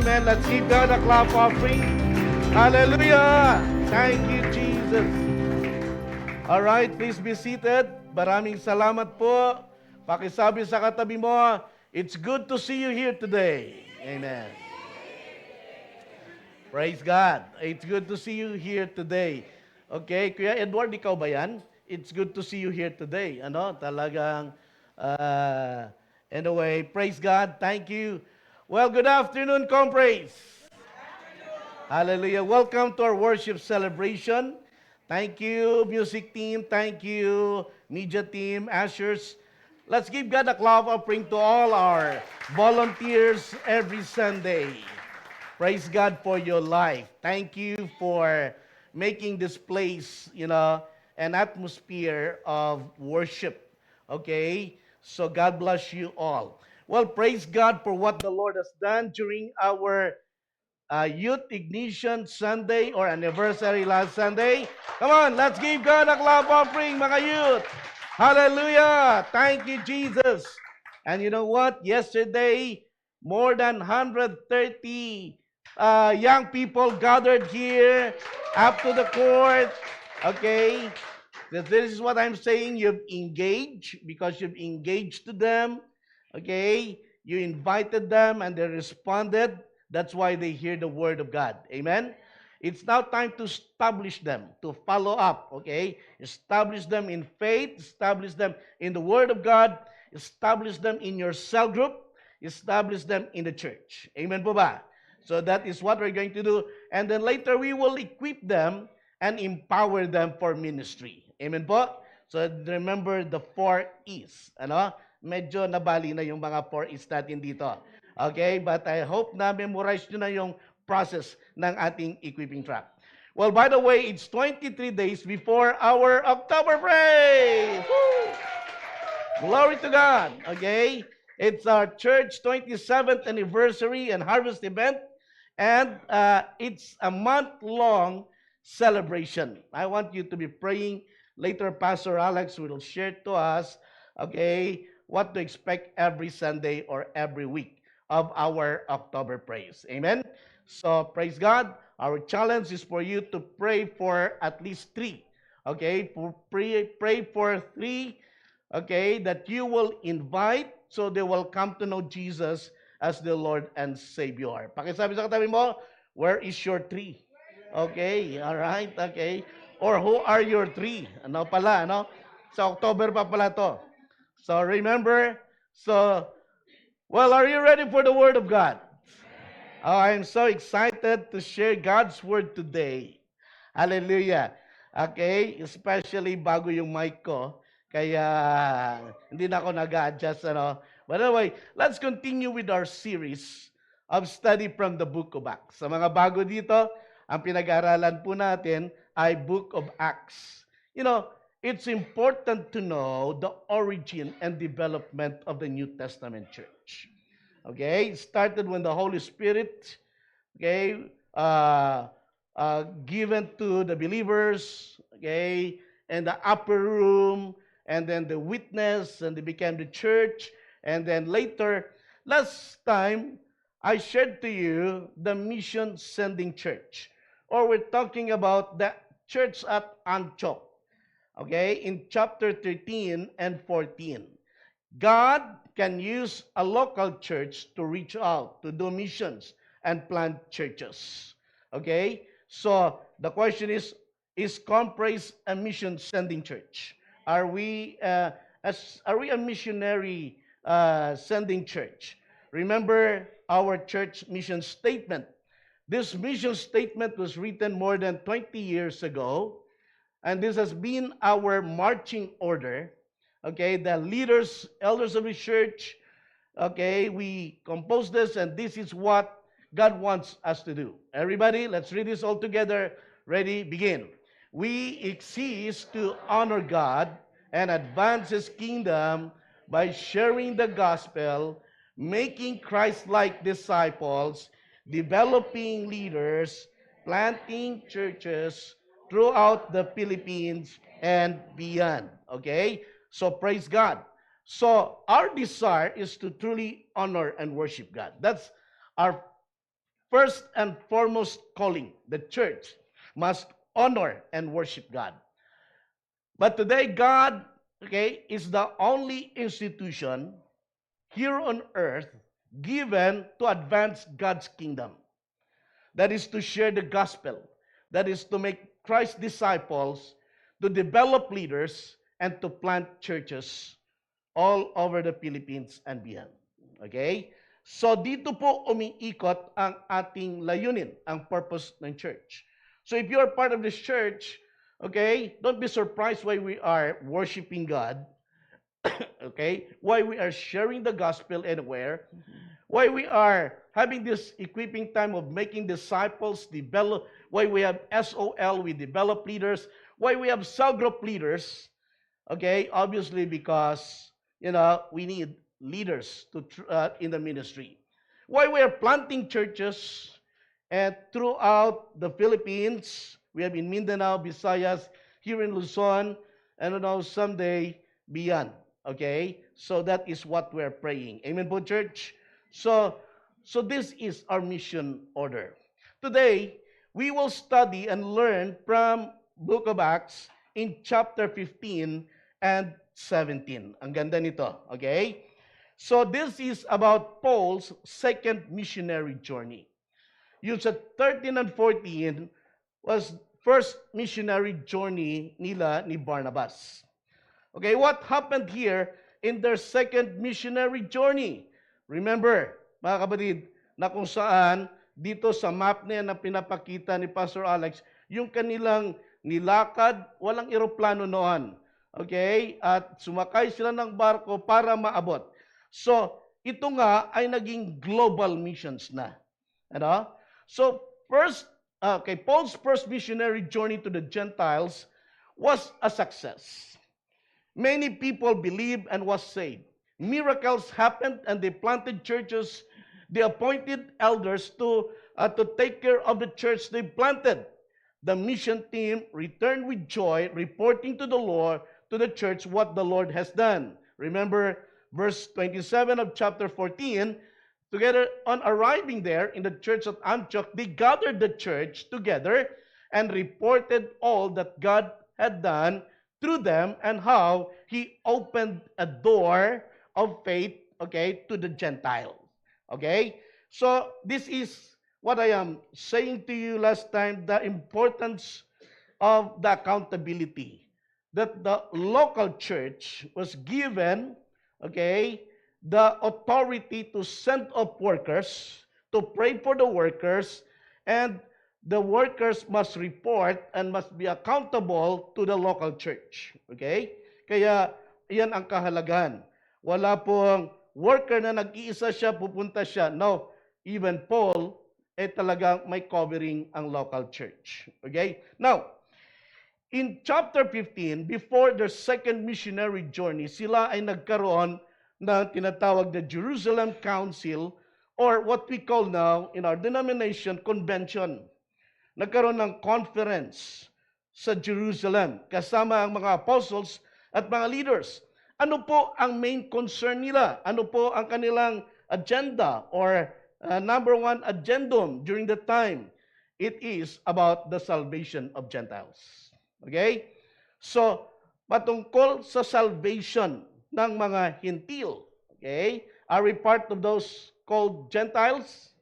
Amen. Let's give God a clap offering. Hallelujah. Thank you, Jesus. All right, please be seated. Maraming salamat po. Pakisabi sa katabi mo, it's good to see you here today. Amen. Praise God. It's good to see you here today. Okay, Kuya Edward, ikaw ba yan? It's good to see you here today. Ano, talagang, anyway, praise God. Thank you. Well, good afternoon, compraise. Hallelujah. Welcome to our worship celebration. Thank you, music team. Thank you, media team, ushers. Let's give God a clap offering to all our volunteers every Sunday. Praise God for your life. Thank you for making this place, an atmosphere of worship. Okay? So God bless you all. Well, praise God for what the Lord has done during our Youth Ignition Sunday or anniversary last Sunday. Come on, let's give God a clap offering, mga youth. Hallelujah. Thank you, Jesus. And you know what? Yesterday, more than 130 young people gathered here up to the court. Okay? This is what I'm saying. You've engaged because you've engaged to them. Okay? You invited them and they responded. That's why they hear the word of God. Amen? It's now time to establish them, to follow up, okay? Establish them in faith, establish them in the word of God, establish them in your cell group, establish them in the church. Amen po ba? So that is what we're going to do. And then later we will equip them and empower them for ministry. Amen po? So remember the 4 E's. Ano? Medyo nabali na yung mga 4 E's natin dito. Okay? But I hope na memorize nyo na yung process ng ating equipping track. Well, by the way, it's 23 days before our October praise. Woo! Glory to God. Okay? It's our church 27th anniversary and harvest event. And it's a month-long celebration. I want you to be praying. Later, Pastor Alex will share to us, okay, what to expect every Sunday or every week of our October praise. Amen? So, praise God. Our challenge is for you to pray for at least 3. Okay? Pray for 3, okay, that you will invite so they will come to know Jesus as the Lord and Savior. Pakisabi sa katabi mo, where is your 3? Okay, all right, okay. Or who are your 3? Ano pala, ano? Sa October pa pala to. So remember, well, are you ready for the Word of God? Oh, I'm so excited to share God's Word today. Hallelujah. Okay, especially bago yung mic ko, kaya hindi na ako nag-adjust. Ano. But anyway, let's continue with our series of study from the Book of Acts. Sa mga bago dito, ang pinag-aralan po natin ay Book of Acts. You know, it's important to know the origin and development of the New Testament church. Okay, it started when the Holy Spirit, okay, given to the believers, okay, and the upper room, and then the witness, and they became the church, and then later, last time, I shared to you the mission sending church, or we're talking about the church at Antioch, okay, in chapter 13 and 14. God can use a local church to reach out, to do missions, and plant churches. Okay? So, the question is Compraise a mission sending church? Are we a missionary sending church? Remember our church mission statement. This mission statement was written more than 20 years ago, and this has been our marching order. Okay, the leaders, elders of the church, okay, we compose this, and this is what God wants us to do. Everybody, let's read this all together. Ready, begin. We exist to honor God and advance His kingdom by sharing the gospel, making Christ-like disciples, developing leaders, planting churches throughout the Philippines and beyond. Okay? So praise God. So our desire is to truly honor and worship God. That's our first and foremost calling. The church must honor and worship God. But today, God, okay, is the only institution here on earth given to advance God's kingdom. That is to share the gospel. That is to make Christ's disciples, to develop leaders, and to plant churches all over the Philippines and beyond. Okay? So dito po umiikot ang ating layunin, ang purpose ng church. So if you're part of this church, okay, don't be surprised why we are worshiping God. Okay? Why we are sharing the gospel anywhere. Why we are having this equipping time of making disciples, develop, why we have SOL, we develop leaders, why we have cell group leaders. Okay? Obviously because, we need leaders to in the ministry. Why we are planting churches and throughout the Philippines, we have in Mindanao, Visayas, here in Luzon, and someday beyond. Okay? So that is what we're praying. Amen po, church? So this is our mission order. Today, we will study and learn from Book of Acts in chapter 15 and 17. Ang ganda nito, okay? So this is about Paul's second missionary journey. Yung sa 13 and 14 was first missionary journey nila ni Barnabas. Okay, what happened here in their second missionary journey? Remember, mga kapatid, na kung saan dito sa map na yan na pinapakita ni Pastor Alex, yung kanilang nilakad, walang eroplano noon. Okay? At sumakay sila ng barko para maabot. So, ito nga ay naging global missions na. So, Paul's first missionary journey to the Gentiles was a success. Many people believed and was saved. Miracles happened and they planted churches. They appointed elders to take care of the church they planted. The mission team returned with joy, reporting to the Lord, to the church, what the Lord has done. Remember verse 27 of chapter 14. Together, on arriving there in the church of Antioch, they gathered the church together and reported all that God had done through them and how He opened a door of faith, okay, to the Gentiles. Okay? So, this is what I am saying to you last time, the importance of the accountability. That the local church was given, okay, the authority to send up workers, to pray for the workers, and the workers must report and must be accountable to the local church. Okay? Kaya, iyan ang kahalagahan. Wala pong worker na nag-iisa siya, pupunta siya. No, even Paul, talagang may covering ang local church. Okay? Now, in chapter 15, before their second missionary journey, sila ay nagkaroon ng tinatawag na Jerusalem Council or what we call now in our denomination, convention. Nagkaroon ng conference sa Jerusalem kasama ang mga apostles at mga leaders. Ano po ang main concern nila? Ano po ang kanilang agenda or number one agendum during the time? It is about the salvation of Gentiles. Okay? So, patungkol sa salvation ng mga Hintil. Okay? Are we part of those called Gentiles?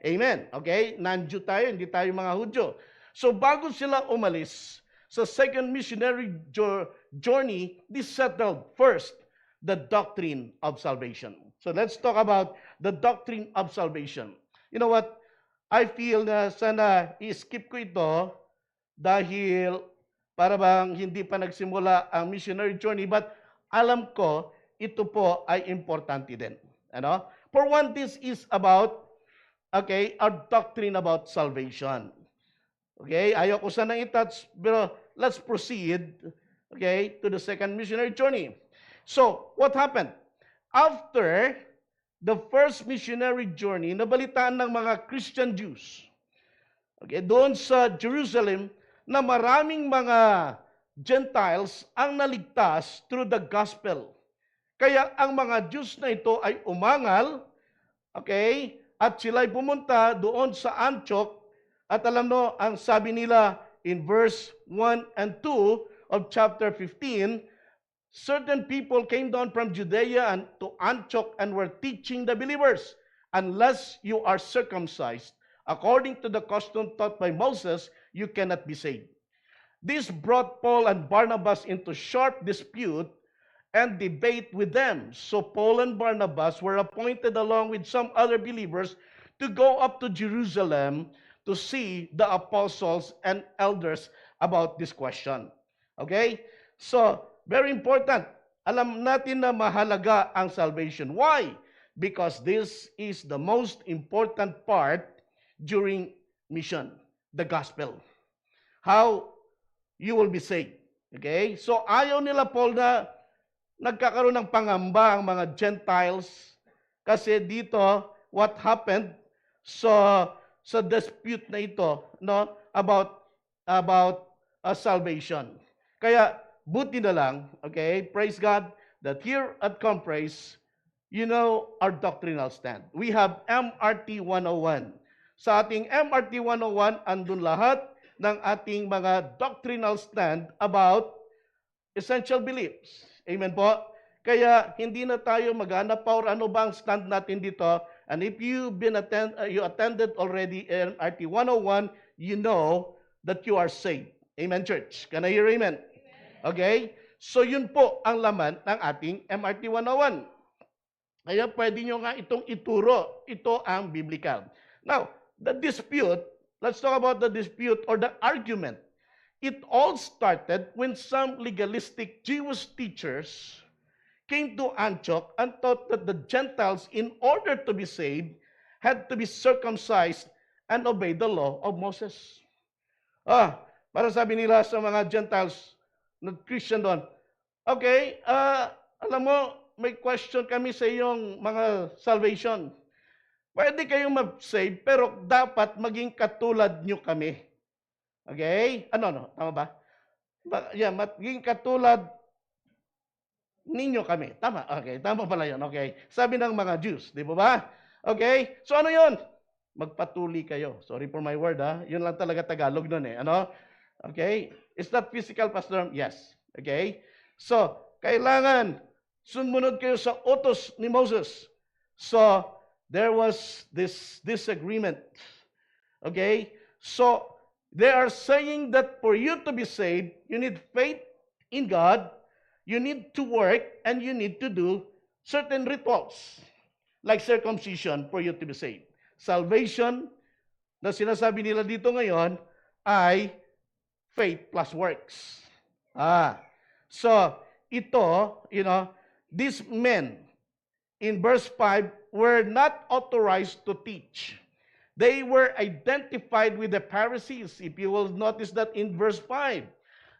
Amen. Okay? Non-Jew tayo, hindi tayo mga Hudyo. So, bago sila umalis sa second missionary journey, they settled first the doctrine of salvation. So, let's talk about the doctrine of salvation. You know what? I feel na sana i-skip ko ito dahil para bang hindi pa nagsimula ang missionary journey, but alam ko ito po ay importante din. For one, this is about, okay, our doctrine about salvation. Okay, ayoko sana i-touch, pero let's proceed, okay, to the second missionary journey. So, what happened? After the first missionary journey, nabalitaan ng mga Christian Jews, okay, doon sa Jerusalem, na maraming mga Gentiles ang naligtas through the gospel. Kaya ang mga Jews na ito ay umangal, okay, at sila'y pumunta doon sa Antioch. At alam mo, ang sabi nila in verse 1 and 2 of chapter 15, certain people came down from Judea and to Antioch and were teaching the believers, unless you are circumcised, according to the custom taught by Moses, you cannot be saved. This brought Paul and Barnabas into sharp dispute and debate with them. So Paul and Barnabas were appointed along with some other believers to go up to Jerusalem to see the apostles and elders about this question. Okay? So, very important. Alam natin na mahalaga ang salvation. Why? Because this is the most important part during mission, the gospel. How you will be saved. Okay? So, ayaw nila, Paul, na nagkakaroon ng pangamba ang mga Gentiles kasi dito, what happened sa dispute na ito, no, about salvation. Kaya, buti na lang, okay, praise God, that here at Comprise, you know our doctrinal stand. We have MRT 101. Sa ating MRT 101, andun lahat ng ating mga doctrinal stand about essential beliefs. Amen po? Kaya hindi na tayo maghanap pa or ano ba ang stand natin dito. And if you attended already MRT 101, you know that you are saved. Amen, church? Can I hear amen? Okay? So yun po ang laman ng ating MRT 101. Kaya pwede nyo nga itong ituro. Ito ang biblical. Now, the dispute, let's talk about the dispute or the argument. It all started when some legalistic Jewish teachers came to Antioch and taught that the Gentiles, in order to be saved, had to be circumcised and obey the law of Moses. Para sabi nila sa mga Gentiles, na Christian doon, okay, alam mo, may question kami sa iyong mga salvation. Pwede kayong mag-save, pero dapat maging katulad nyo kami. Okay? Ano? Tama ba? Yeah, maging katulad ninyo kami. Tama? Okay, tama pala yun. Okay. Sabi ng mga Jews, di ba? Okay? So ano yun? Magpatuli kayo. Sorry for my word, ha? Yun lang talaga Tagalog nun eh. Ano? Okay? Is that physical, Pastor? Yes. Okay? So, kailangan sumunod kayo sa utos ni Moses. So, there was this disagreement. Okay? So, they are saying that for you to be saved, you need faith in God, you need to work, and you need to do certain rituals, like circumcision for you to be saved. Salvation, na sinasabi nila dito ngayon, ay faith plus works. So, ito, these men, in verse 5, were not authorized to teach. They were identified with the Pharisees. If you will notice that in verse 5,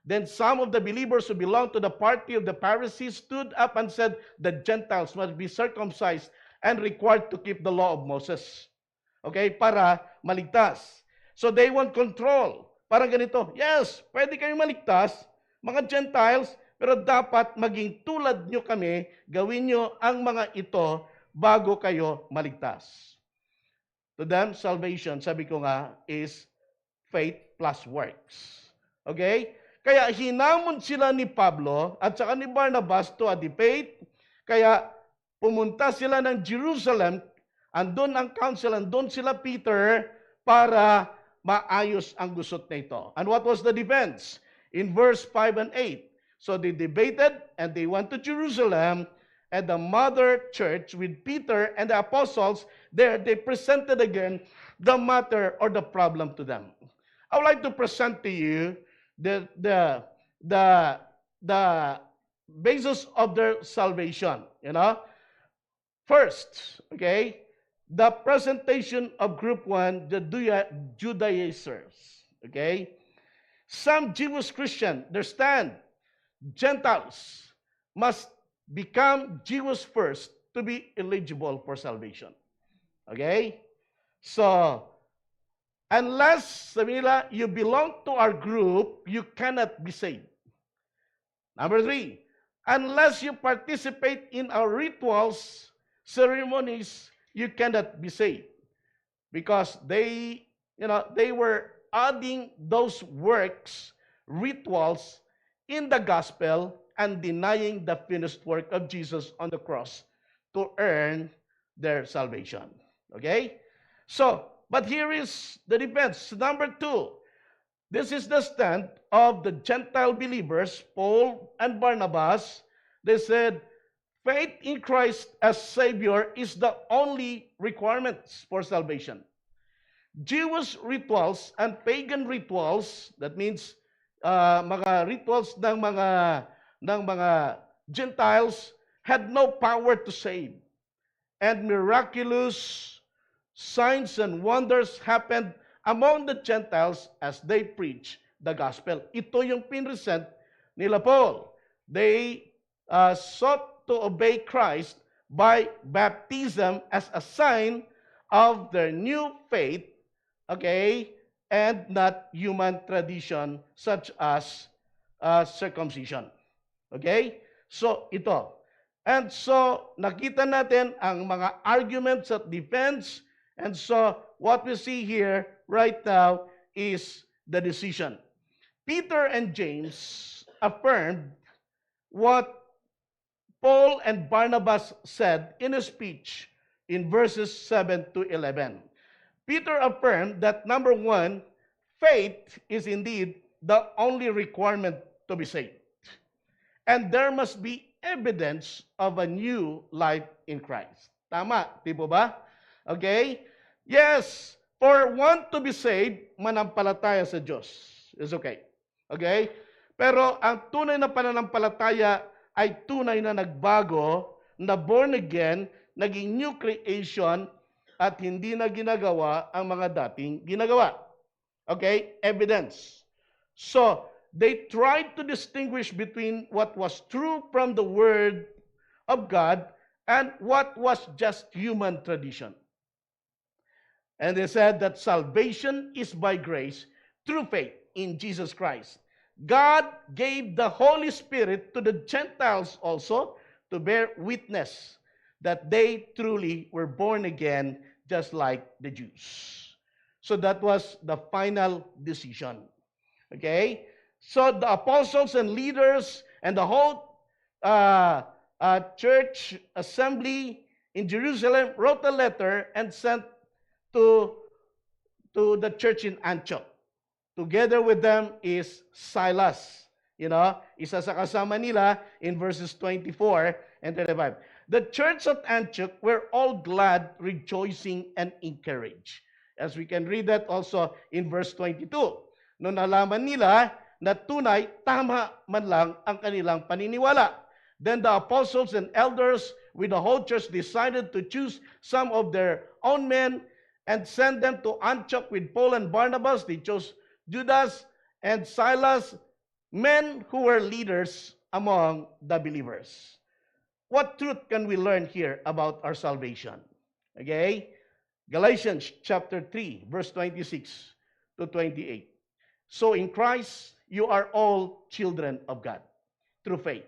then some of the believers who belonged to the party of the Pharisees stood up and said, the Gentiles must be circumcised and required to keep the law of Moses. Okay? Para maligtas. So they want control. Parang ganito, yes, pwede kayong maligtas, mga Gentiles, pero dapat maging tulad nyo kami, gawin nyo ang mga ito bago kayo maligtas. To them, salvation, sabi ko nga, is faith plus works. Okay? Kaya hinamon sila ni Pablo at saka ni Barnabas to a debate. Kaya pumunta sila ng Jerusalem, andun ang council, andun sila Peter para maayos ang gusot na ito. And what was the defense? In verse 5 and 8. So they debated and they went to Jerusalem, and the mother church with Peter and the apostles, there they presented again the matter or the problem to them. I would like to present to you the basis of their salvation. First, okay, the presentation of group 1, the Judaizers. Okay, some Jewish Christian understand Gentiles must become Jews first to be eligible for salvation. Okay? So, unless, sabi nila, you belong to our group, you cannot be saved. Number 3, unless you participate in our rituals, ceremonies, you cannot be saved. because they were adding those works, rituals in the gospel and denying the finished work of Jesus on the cross to earn their salvation. Okay? So, but here is the defense. Number two, this is the stand of the Gentile believers, Paul and Barnabas. They said, faith in Christ as Savior is the only requirement for salvation. Jewish rituals and pagan rituals, that means mga rituals ng mga Gentiles, had no power to save. And miraculous signs and wonders happened among the Gentiles as they preach the gospel. Ito yung pinresent nila Paul. They sought to obey Christ by baptism as a sign of their new faith, okay, and not human tradition such as circumcision. Okay? So, ito. And so, nakita natin ang mga arguments at defense. And so, what we see here right now is the decision. Peter and James affirmed what Paul and Barnabas said in a speech in verses 7 to 11. Peter affirmed that number one, faith is indeed the only requirement to be saved. And there must be evidence of a new life in Christ. Tama, di po ba? Okay? Yes, for one to be saved, manampalataya sa Diyos. It's okay. Okay? Pero ang tunay na pananampalataya ay tunay na nagbago, na born again, naging new creation, at hindi na ginagawa ang mga dating ginagawa. Okay? Evidence. So, they tried to distinguish between what was true from the Word of God and what was just human tradition. And they said that salvation is by grace through faith in Jesus Christ. God gave the Holy Spirit to the Gentiles also to bear witness that they truly were born again just like the Jews. So that was the final decision. Okay? So the apostles and leaders and the whole church assembly in Jerusalem wrote a letter and sent to the church in Antioch. Together with them is Silas. Isa sa kasama nila in verses 24 and 25. The church of Antioch were all glad, rejoicing, and encouraged. As we can read that also in verse 22. Noong nalaman nila na tunay, tama man lang ang kanilang paniniwala. Then the apostles and elders with the whole church decided to choose some of their own men and send them to Antioch with Paul and Barnabas. They chose Judas and Silas, men who were leaders among the believers. What truth can we learn here about our salvation? Okay? Galatians chapter 3, verse 26 to 28. So in Christ, you are all children of God through faith.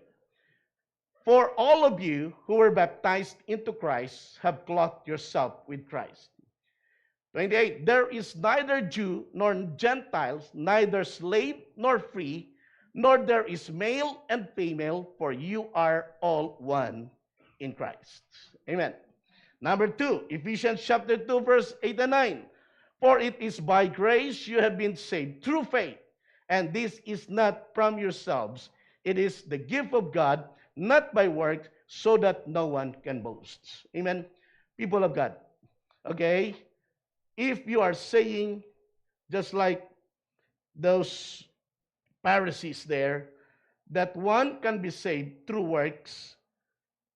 For all of you who were baptized into Christ have clothed yourself with Christ. 28, there is neither Jew nor Gentiles, neither slave nor free, nor there is male and female, for you are all one in Christ. Amen. Number 2, Ephesians chapter 2, verse 8 and 9. For it is by grace you have been saved through faith, and this is not from yourselves. It is the gift of God, not by works, so that no one can boast. Amen. People of God. Okay? If you are saying, just like those Pharisees there, that one can be saved through works,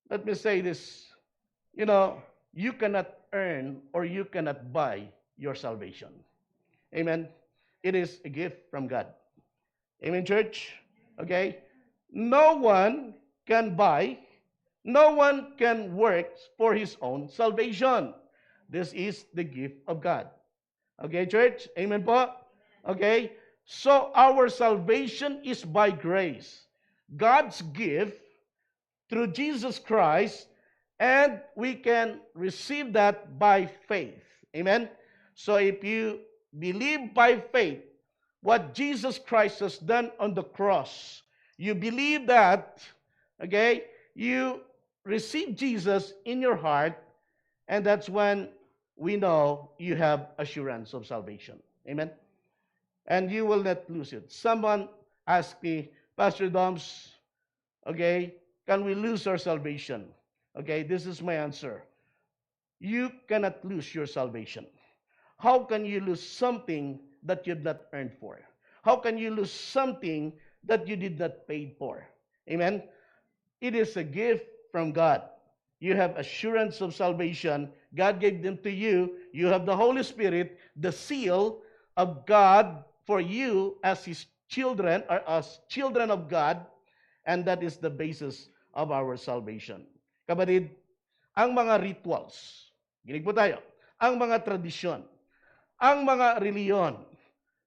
let me say this, you cannot earn or you cannot buy your salvation. Amen? It is a gift from God. Amen, church? Okay? No one can buy, no one can work for his own salvation. This is the gift of God. Okay, church? Amen po? Okay? So, our salvation is by grace. God's gift through Jesus Christ, and we can receive that by faith. Amen? So if you believe by faith what Jesus Christ has done on the cross, you believe that, okay, you receive Jesus in your heart, and that's when we know you have assurance of salvation. Amen? And you will not lose it. Someone asked me, Pastor Doms, okay, can we lose our salvation? Okay, this is my answer. You cannot lose your salvation. How can you lose something that you did not earn for? How can you lose something that you did not pay for? Amen? It is a gift from God. You have assurance of salvation. God gave them to you. You have the Holy Spirit, the seal of God for you as His children, or as children of God, and that is the basis of our salvation. Kapatid, ang mga rituals, ginig po tayo, ang mga tradisyon, ang mga reliyon,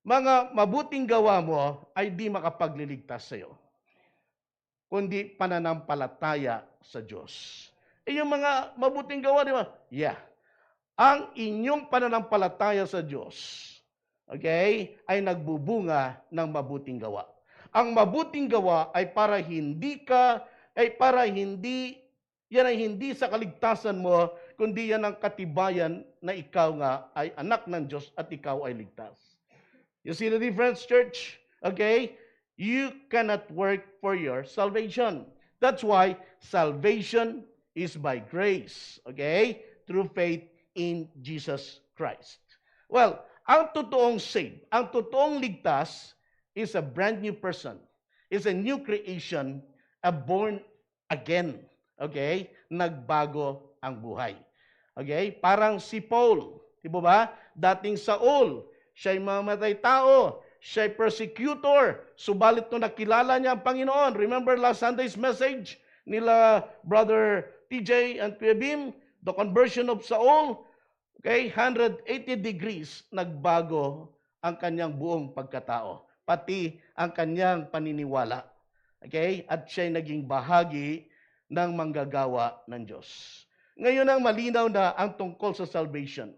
mga mabuting gawa mo ay di makapagliligtas sa iyo, kundi pananampalataya sa Diyos. Yung mga mabuting gawa, di ba? Yeah. Ang inyong pananampalataya sa Diyos, okay, ay nagbubunga ng mabuting gawa. Ang mabuting gawa ay yan ay hindi sa kaligtasan mo, kundi yan ang katibayan na ikaw nga ay anak ng Diyos at ikaw ay ligtas. You see the difference, church? Okay? You cannot work for your salvation. That's why salvation is by grace. Okay? Through faith in Jesus Christ. Well, ang totoong saved, ang totoong ligtas is a brand new person. Is a new creation, a born again. Okay? Nagbago ang buhay. Okay? Parang si Paul. Di ba? Dating Saul, siya'y mamatay tao, siya'y persecutor. Subalit nung nakilala niya ang Panginoon. Remember last Sunday's message nila Brother TJ and Kuya Bim? The conversion of Saul. Okay? 180 degrees nagbago ang kanyang buong pagkatao. Pati ang kanyang paniniwala. Okay? At siya'y naging bahagi ng manggagawa ng Diyos. Ngayon ang malinaw na ang tungkol sa salvation.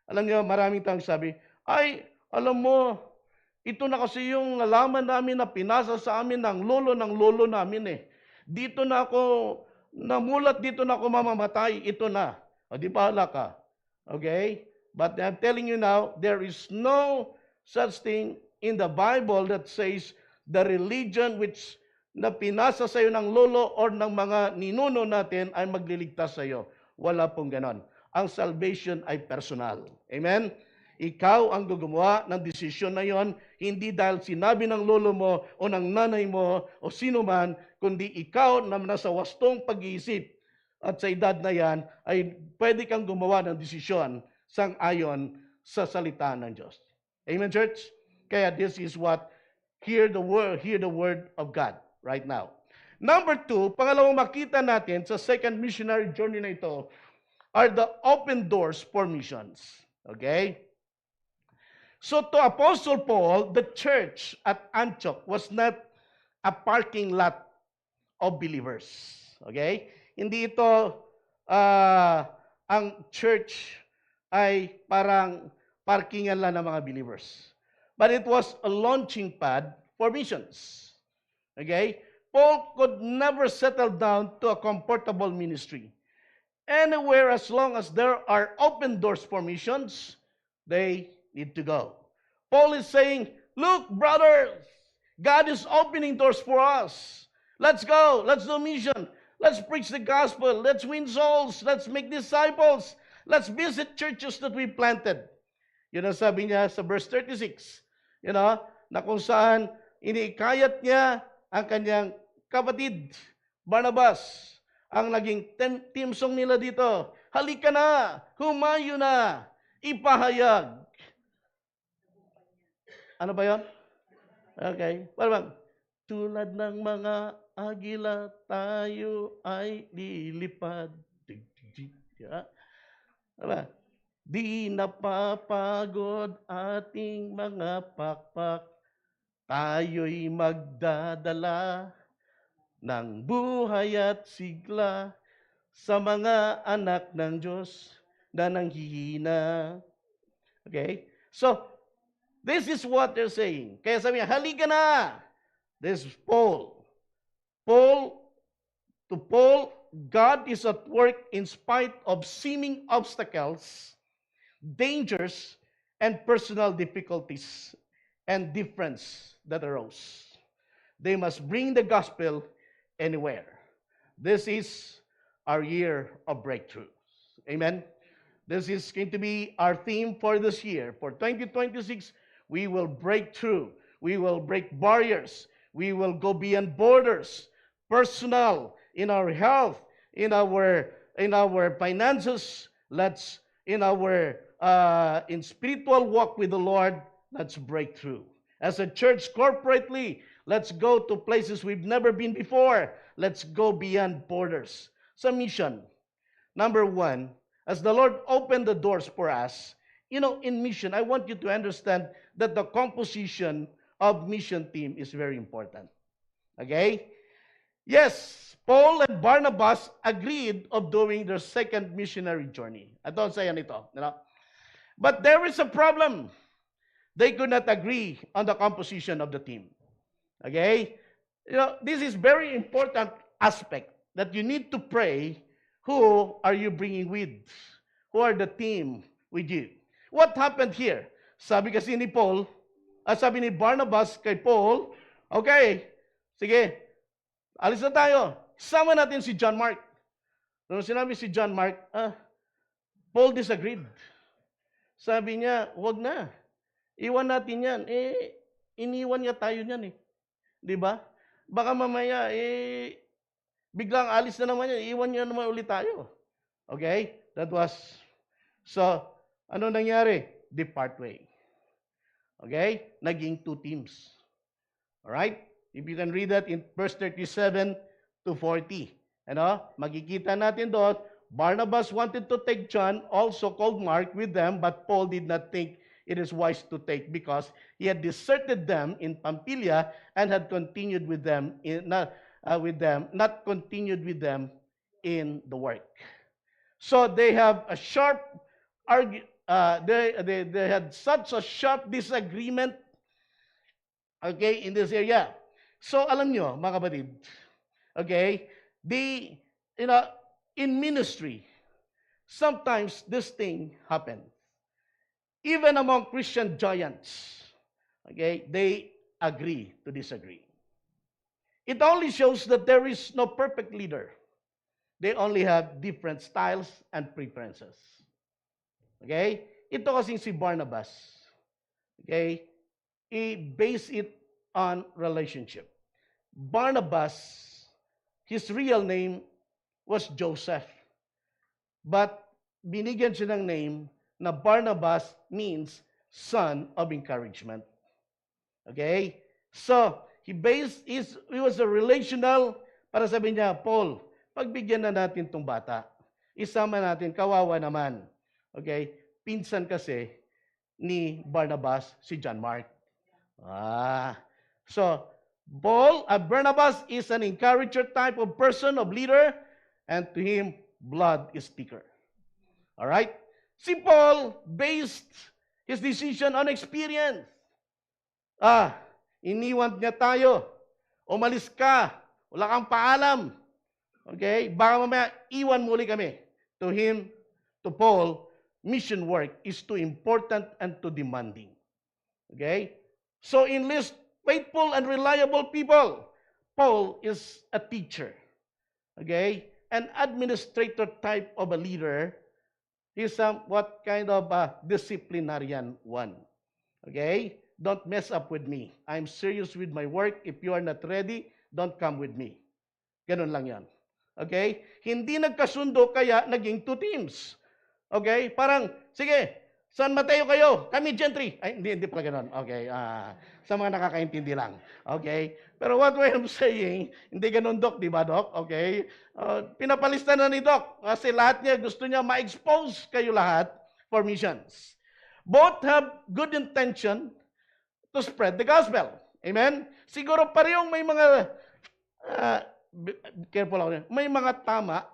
Alam niyo, maraming tang sabi, ay, alam mo, ito na kasi yung nalaman namin na pinasa sa amin ng lolo namin eh. Dito na ako, namulat dito na ako mamamatay, ito na. O di bahala ka. Okay? But I'm telling you now, there is no such thing in the Bible that says the religion which na pinasa sa iyo ng lolo or ng mga ninuno natin ay magliligtas sa iyo. Wala pong ganon. Ang salvation ay personal. Amen? Ikaw ang gumawa ng desisyon na yon, hindi dahil sinabi ng lolo mo o ng nanay mo o sino man, kundi ikaw na nasa wastong pag-iisip at sa edad na yan ay pwede kang gumawa ng desisyon sang-ayon sa salita ng Diyos. Amen, church? Kaya this is what, hear the word of God right now. Number 2, pangalawang makita natin sa second missionary journey na ito are the open doors for missions. Okay? So to Apostle Paul, the church at Antioch was not a parking lot of believers. Okay? Hindi ito ang church ay parang parkingan lang ng mga believers. But it was a launching pad for missions. Okay? Paul could never settle down to a comfortable ministry. Anywhere as long as there are open doors for missions, they need to go. Paul is saying, look, brothers, God is opening doors for us. Let's go. Let's do mission. Let's preach the gospel. Let's win souls. Let's make disciples. Let's visit churches that we planted. Yun ang sabi niya sa verse 36. You know, na kung saan iniikayat niya ang kanyang kapatid, Barnabas, ang naging team song nila dito. Halika na, humayo na, ipahayag. Ano ba yun? Okay. Parang, tulad ng mga agila, tayo ay lilipad. Diba? Di napapagod ating mga pakpak, tayo'y magdadala ng buhay at sigla sa mga anak ng Diyos na nanghihina. Okay? So, this is what they're saying. Kaya sabi niya, halika na! This is Paul. To Paul, God is at work in spite of seeming obstacles, dangers, and personal difficulties and difference that arose. They must bring the gospel anywhere. This is our year of breakthrough. Amen. This is going to be our theme for this year. For 2026, we will break through. We will break barriers. We will go beyond borders. Personal, in our health, in our finances. Let's in spiritual walk with the Lord. Let's break through. As a church corporately, let's go to places we've never been before. Let's go beyond borders. So mission, number one, as the Lord opened the doors for us, in mission, I want you to understand that the composition of mission team is very important. Okay? Yes, Paul and Barnabas agreed of doing their second missionary journey. Ito sa yan ito. But there is a problem. They could not agree on the composition of the team. Okay? This is very important aspect that you need to pray. Who are you bringing with? Who are the team with you? What happened here? Sabi kasi ni Paul, sabi ni Barnabas kay Paul, okay, sige, alis na tayo. Sama natin si John Mark. Nung sinabi si John Mark, Paul disagreed. Sabi niya, wag na. Iwan natin yan. Iniwan niya tayo niyan eh. Di ba? Baka mamaya, biglang alis na naman yan. Iwan niya naman ulit tayo. Okay? That was, so, ano nangyari? Depart way. Okay? Naging two teams. Alright? If you can read that in verse 37 to 40. Magkikita natin doon, Barnabas wanted to take John, also called Mark, with them, but Paul did not think it is wise to take because he had deserted them in Pamphylia and had continued with them not continued with them in the work. So they have a sharp they had such a sharp disagreement, okay, in this area. So alam nyo, mga kapatid, okay, in ministry, sometimes this thing happens. Even among Christian giants, okay, they agree to disagree. It only shows that there is no perfect leader. They only have different styles and preferences. Okay? Ito kasing si Barnabas, okay, i-base it on relationship. Barnabas, his real name was Joseph. But binigyan siya ng name na Barnabas means son of encouragement. Okay? So, he was a relational, para sabihin niya, Paul, pagbigyan na natin tong bata. Isama natin, kawawa naman. Okay? Pinsan kasi ni Barnabas si John Mark. So, Barnabas is an encourager type of person, of leader, and to him, blood is thicker. All right? Si Paul based his decision on experience. Iniwan niya tayo. Umalis ka. Wala kang paalam. Okay? Baka mamaya, iwan muli kami. To him, to Paul, mission work is too important and too demanding. Okay? So enlist faithful and reliable people. Paul is a teacher. Okay? An administrator type of a leader. He's what kind of a disciplinarian one. Okay? Don't mess up with me. I'm serious with my work. If you are not ready, don't come with me. Ganun lang yan. Okay? Hindi nagkasundo kaya naging two teams. Okay? Parang, sige, San Mateo kayo, kami gentry. Ay, hindi pala ganun. Okay, sa mga nakakaintindi lang. Okay? Pero what I'm saying, hindi ganun, Doc, di ba, Doc? Okay? Pinapalista na ni Doc kasi lahat niya, gusto niya ma-expose kayo lahat for missions. Both have good intention to spread the gospel. Amen? Siguro parehong may mga, careful ako, may mga tama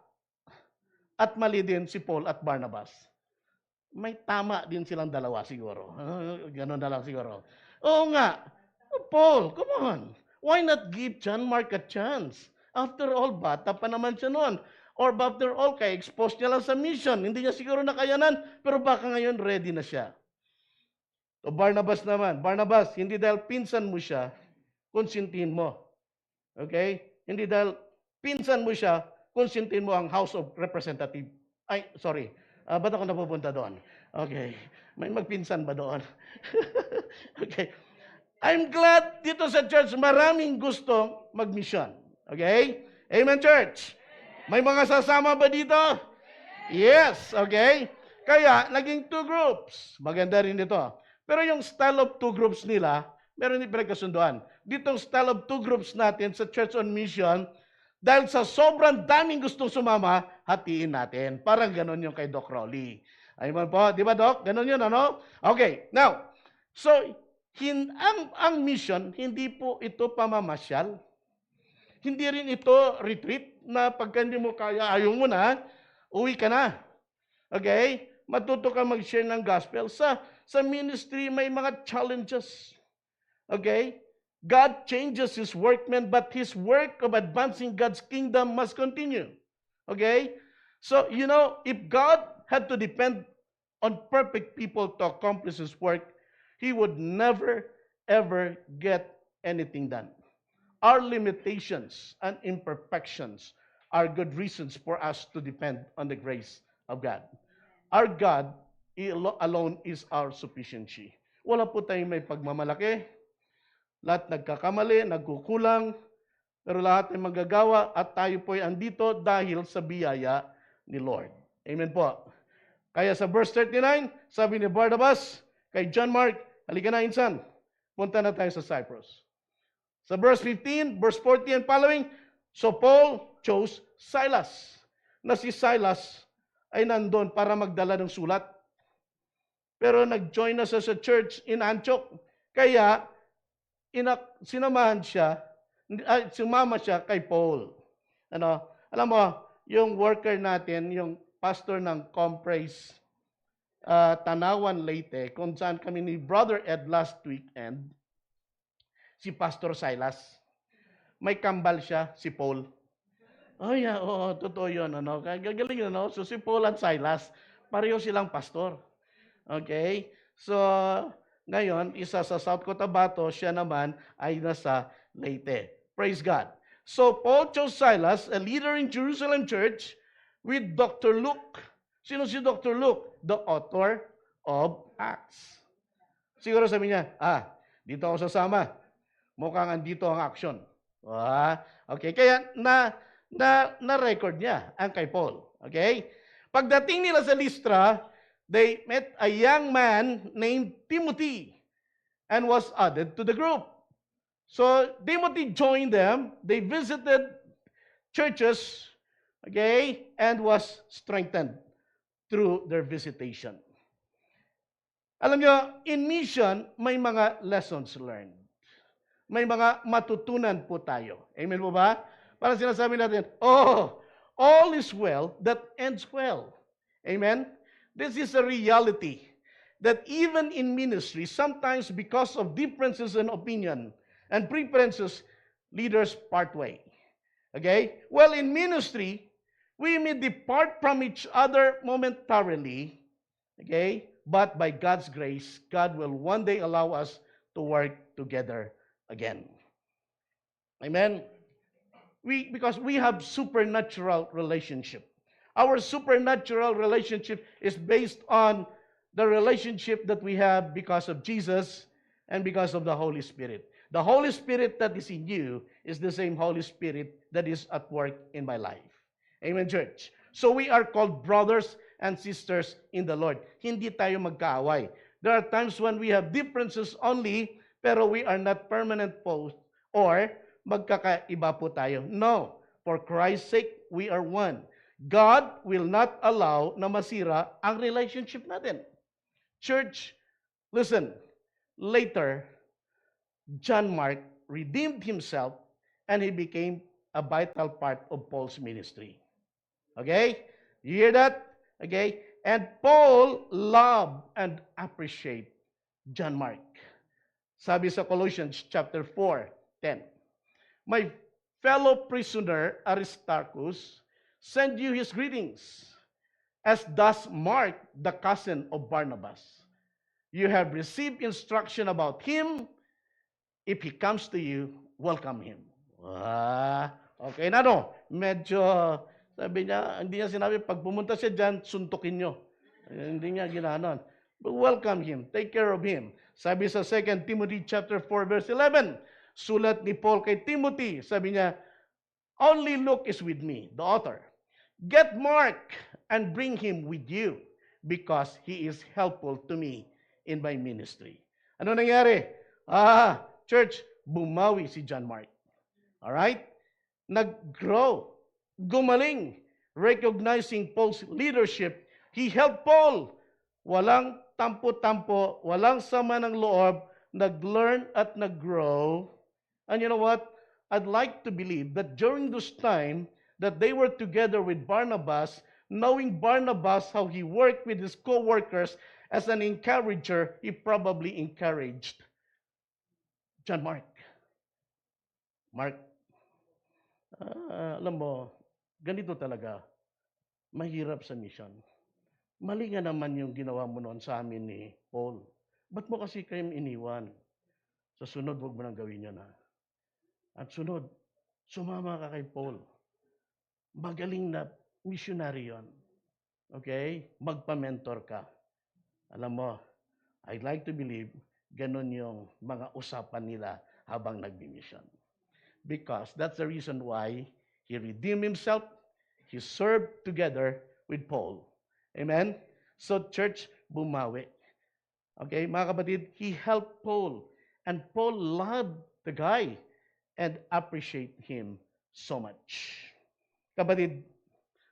at mali din si Paul at Barnabas. may tama din silang dalawa siguro. Ganon na lang siguro. Oo nga. Paul, come on. Why not give John Mark a chance? After all, bata pa naman siya noon. Or after all, kaya expose niya lang sa mission. Hindi niya siguro nakayanan, pero baka ngayon ready na siya. O Barnabas naman. Barnabas, hindi dahil pinsan mo siya, konsintihin mo. Okay? Hindi dahil pinsan mo siya, konsintihin mo ang House of Representative. Ay, sorry. Ba't ako napupunta doon? Okay. May magpinsan ba doon? Okay. I'm glad dito sa church maraming gustong mag-mission. Okay? Amen, church? May mga sasama ba dito? Yes. Okay? Kaya, naging 2 groups. Maganda rin ito. Pero yung style of 2 groups nila, meron din pinagkasunduan. Ditong style of 2 groups natin sa Church on Mission, dahil sa sobrang daming gustong sumama, hatiin natin. Parang ganon yung kay Doc Rolly. Ayun po, di ba Doc? Ganon yun, ano? Okay, now, so, ang mission, hindi po ito pamamasyal. Hindi rin ito retreat na pagka hindi mo kaya, ayaw mo na, uwi ka na. Okay? Matuto ka mag-share ng gospel. Sa ministry, may mga challenges. Okay? God changes His workmen, but His work of advancing God's kingdom must continue. Okay? So, if God had to depend on perfect people to accomplish His work, He would never, ever get anything done. Our limitations and imperfections are good reasons for us to depend on the grace of God. Our God alone is our sufficiency. Wala po tayong may pagmamalaki. Lahat nagkakamali, nagkukulang, pero lahat ay magagawa at tayo po ay andito dahil sa biyaya ni Lord. Amen po. Kaya sa verse 39, sabi ni Barnabas kay John Mark, halika na insan, punta na tayo sa Cyprus. Sa verse 15, verse 40 and following, so Paul chose Silas. Na si Silas ay nandun para magdala ng sulat. Pero nag-join na siya sa church in Antioch. Kaya, sumama siya kay Paul. Alam mo, yung worker natin, yung pastor ng Compres, Tanawan, Leyte, kung saan kami ni Brother Ed last weekend, si Pastor Silas. May kambal siya, si Paul. Oh yeah, oo, totoo yun. Gagaling yun, So si Paul at Silas, pareho silang pastor. Okay? So, ngayon, isa sa South Cotabato, siya naman ay nasa Leyte. Praise God. So, Paul chose Silas, a leader in Jerusalem church, with Dr. Luke. Sino si Dr. Luke? The author of Acts. Siguro sabi niya, dito ako sasama. Mukhang andito ang action. Okay, kaya na-record niya ang kay Paul. Okay? Pagdating nila sa Lystra, they met a young man named Timothy and was added to the group. So, Timothy joined them. They visited churches, okay, and was strengthened through their visitation. Alam nyo, in mission, may mga lessons learned. May mga matutunan po tayo. Amen po ba? Para sinasabi natin, all is well that ends well. Amen? This is a reality that even in ministry, sometimes because of differences in opinion and preferences, leaders part way. Okay? Well, in ministry, we may depart from each other momentarily, okay? But by God's grace, God will one day allow us to work together again. Amen? Because we have supernatural relationship. Our supernatural relationship is based on the relationship that we have because of Jesus and because of the Holy Spirit. The Holy Spirit that is in you is the same Holy Spirit that is at work in my life. Amen, church? So we are called brothers and sisters in the Lord. Hindi tayo magkaaway. There are times when we have differences only, pero we are not permanent foes or magkakaiba po tayo. No. For Christ's sake, we are one. God will not allow na masira ang relationship natin. Church, listen, later, John Mark redeemed himself and he became a vital part of Paul's ministry. Okay? You hear that? Okay? And Paul loved and appreciate John Mark. Sabi sa Colossians chapter 4:10, my fellow prisoner Aristarchus send you his greetings, as does Mark, the cousin of Barnabas. You have received instruction about him. If he comes to you, welcome him. Okay na no? Medyo, sabi niya, hindi niya sinabi, pag pumunta siya dyan, suntukin nyo. Hindi niya ginanon. But welcome him. Take care of him. Sabi sa 2 Timothy chapter 4 verse 11, sulat ni Paul kay Timothy, sabi niya, only Luke is with me, the author. Get Mark and bring him with you because he is helpful to me in my ministry. Ano nangyari? Church, bumawi si John Mark. Alright? Nag-grow, gumaling, recognizing Paul's leadership. He helped Paul. Walang tampo-tampo, walang sama ng loob, nag-learn at nag-grow. And you know what? I'd like to believe that during this time that they were together with Barnabas, knowing Barnabas, how he worked with his co-workers as an encourager, he probably encouraged John Mark. Mark, alam mo, ganito talaga, mahirap sa mission. Mali nga naman yung ginawa mo noon sa amin ni Paul. Ba't mo kasi kayong iniwan? Sa sunod, huwag mo nang gawin yan, ha? At sunod, sumama ka kay Paul. Magaling na missionary yon. Okay? Magpa-mentor ka. Alam mo, I'd like to believe ganun yung mga usapan nila habang nagbi-mission. Because that's the reason why he redeemed himself. He served together with Paul. Amen? So church, bumawi. Okay, mga kapatid, he helped Paul. And Paul loved the guy and appreciate him so much. Kapatid,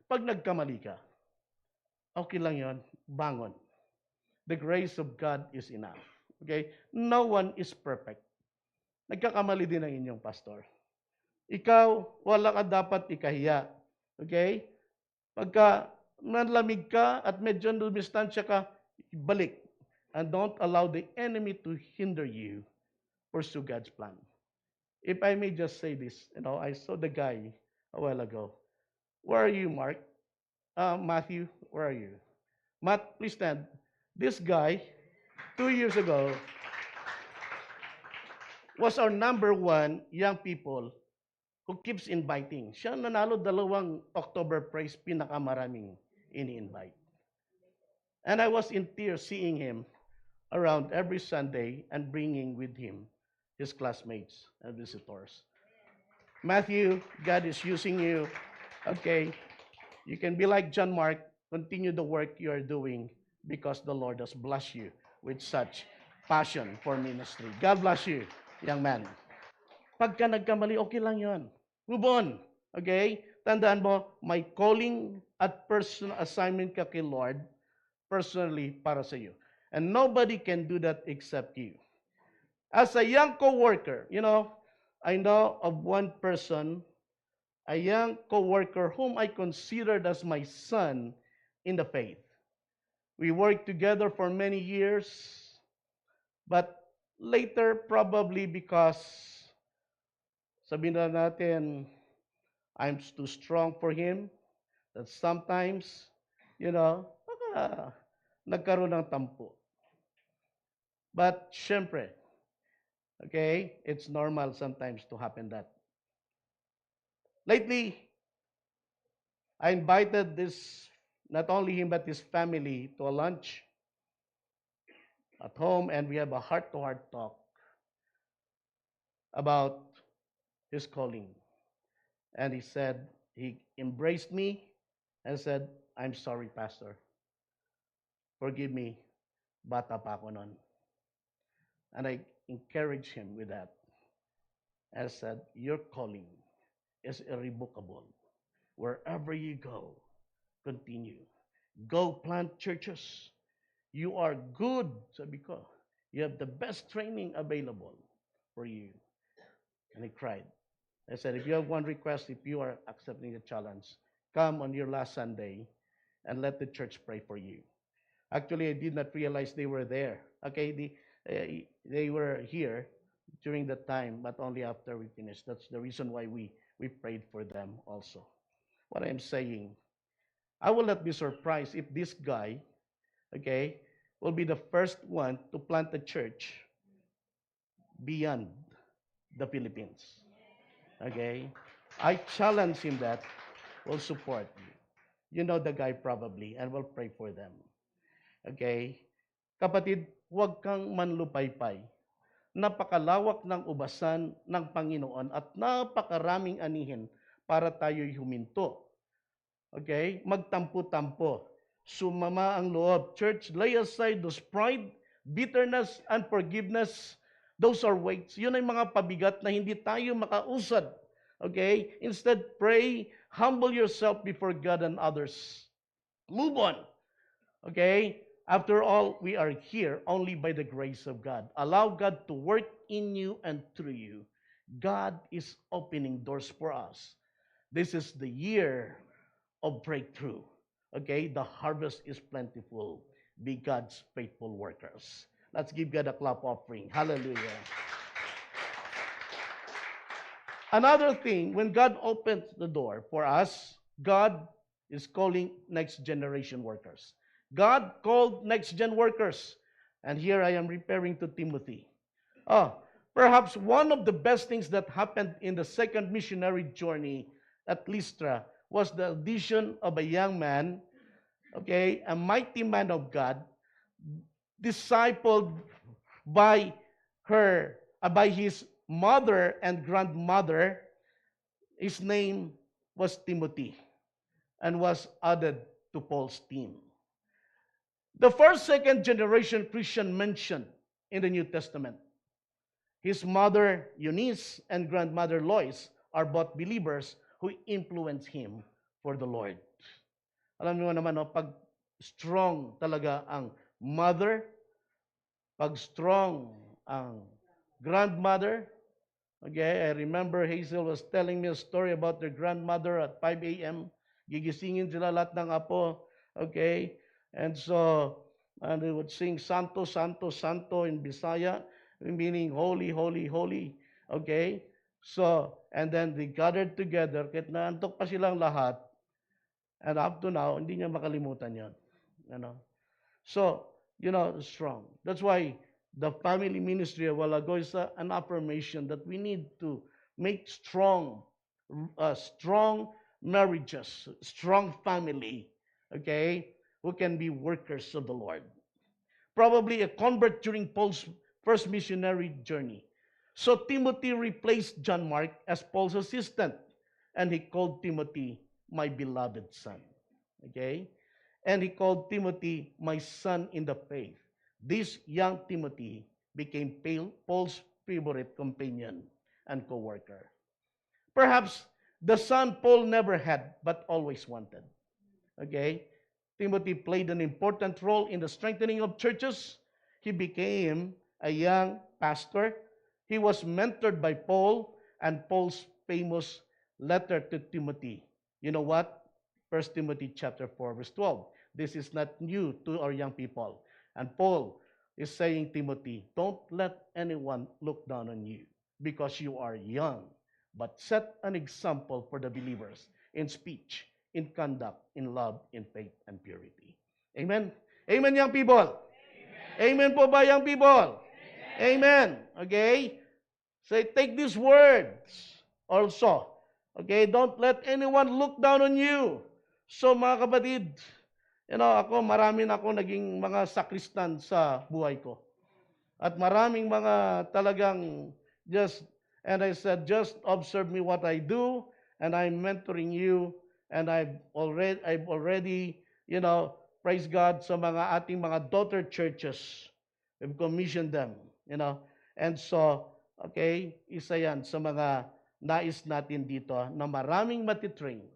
pag nagkamali ka, okay lang yon, bangon. The grace of God is enough. Okay? No one is perfect. Nagkakamali din ang inyong pastor. Ikaw, wala ka dapat ikahiya. Okay? Pagka nanlamig ka at medyo dumistansya ka, balik. And don't allow the enemy to hinder you pursue God's plan. If I may just say this, I saw the guy a while ago. Where are you, Mark? Matthew, where are you? Matt, please stand. This guy, 2 years ago, was our number one young people who keeps inviting. Siya nanalo 2 October Praise, pinakamaraming ini-invite. And I was in tears seeing him around every Sunday and bringing with him his classmates and visitors. Matthew, God is using you. Okay, you can be like John Mark, continue the work you are doing because the Lord has blessed you with such passion for ministry. God bless you, young man. Pagka nagkamali, okay lang yon. Move on. Okay? Tandaan mo, may calling at personal assignment ka kay Lord personally para sa iyo. And nobody can do that except you. As a young co-worker, I know of one person, a young co-worker whom I considered as my son in the faith. We worked together for many years, but later probably because sabihin na natin, I'm too strong for him, that sometimes, baka nagkaroon ng tampo. But syempre, okay, it's normal sometimes to happen that. Lately, I invited not only him but his family to a lunch at home, and we have a heart-to-heart talk about his calling. And he said, he embraced me and said, I'm sorry, Pastor. Forgive me, bata pa ako nun. And I encouraged him with that. And I said, your calling is irrevocable. Wherever you go, continue. Go plant churches. You are good, sabi ko. You have the best training available for you. And he cried. I said, if you have one request, if you are accepting the challenge, come on your last Sunday and let the church pray for you. Actually, I did not realize they were there. Okay, they were here during the time, but only after we finished. That's the reason why we prayed for them also. What I'm saying, I will not be surprised if this guy, okay, will be the first one to plant a church beyond the Philippines. Okay? I challenge him that will support you. You know the guy probably and will pray for them. Okay? Kapatid, huwag kang manlupaypay. Napakalawak ng ubasan ng Panginoon at napakaraming anihin para tayo'y huminto. Okay? Magtampo-tampo. Sumama ang loob. Church, lay aside those pride, bitterness, unforgiveness. Those are weights. Yun ay mga pabigat na hindi tayo makausad. Okay? Instead, pray, humble yourself before God and others. Move on. Okay? After all, we are here only by the grace of God. Allow God to work in you and through you. God is opening doors for us. This is the year of breakthrough. Okay? The harvest is plentiful. Be God's faithful workers. Let's give God a clap offering. Hallelujah. Another thing, when God opens the door for us, God is calling next generation workers. God called next gen workers. And here I am referring to Timothy. Perhaps one of the best things that happened in the second missionary journey at Lystra was the addition of a young man, okay, a mighty man of God, discipled by by his mother and grandmother. His name was Timothy and was added to Paul's team. The first, second generation Christian mentioned in the New Testament. His mother, Eunice, and grandmother, Lois, are both believers who influenced him for the Lord. Alam niyo naman, pag strong talaga ang mother, pag strong ang grandmother, okay, I remember Hazel was telling me a story about their grandmother at 5 a.m. Gigisingin sila lahat ng apo, okay? And so, and they would sing Santo, Santo, Santo in Bisaya, meaning holy, holy, holy. Okay? So, and then they gathered together, kahit naantok pa silang lahat, and up to now, hindi niya makalimutan yan. You know? So, strong. That's why the family ministry a while ago is an affirmation that we need to make strong marriages, strong family, okay, who can be workers of the Lord. Probably a convert during Paul's first missionary journey. So Timothy replaced John Mark as Paul's assistant, and he called Timothy my beloved son. Okay? And he called Timothy my son in the faith. This young Timothy became Paul's favorite companion and co-worker. Perhaps the son Paul never had but always wanted. Okay? Timothy played an important role in the strengthening of churches. He became a young pastor. He was mentored by Paul and Paul's famous letter to Timothy. You know what? 1 Timothy chapter 4, verse 12. This is not new to our young people. And Paul is saying, Timothy, don't let anyone look down on you because you are young, but set an example for the believers in speech, in conduct, in love, in faith, and purity. Amen? Amen, young people? Amen, po ba, young people? Amen. Okay? So take these words also. Okay? Don't let anyone look down on you. So mga kapatid, marami na ako naging mga sakristan sa buhay ko. At maraming mga talagang and I said, just observe me what I do, and I'm mentoring you. And I've already, praise God, sa mga ating mga daughter churches. We've commissioned them, And so, okay, isa yan sa mga nais natin dito na maraming matitrain.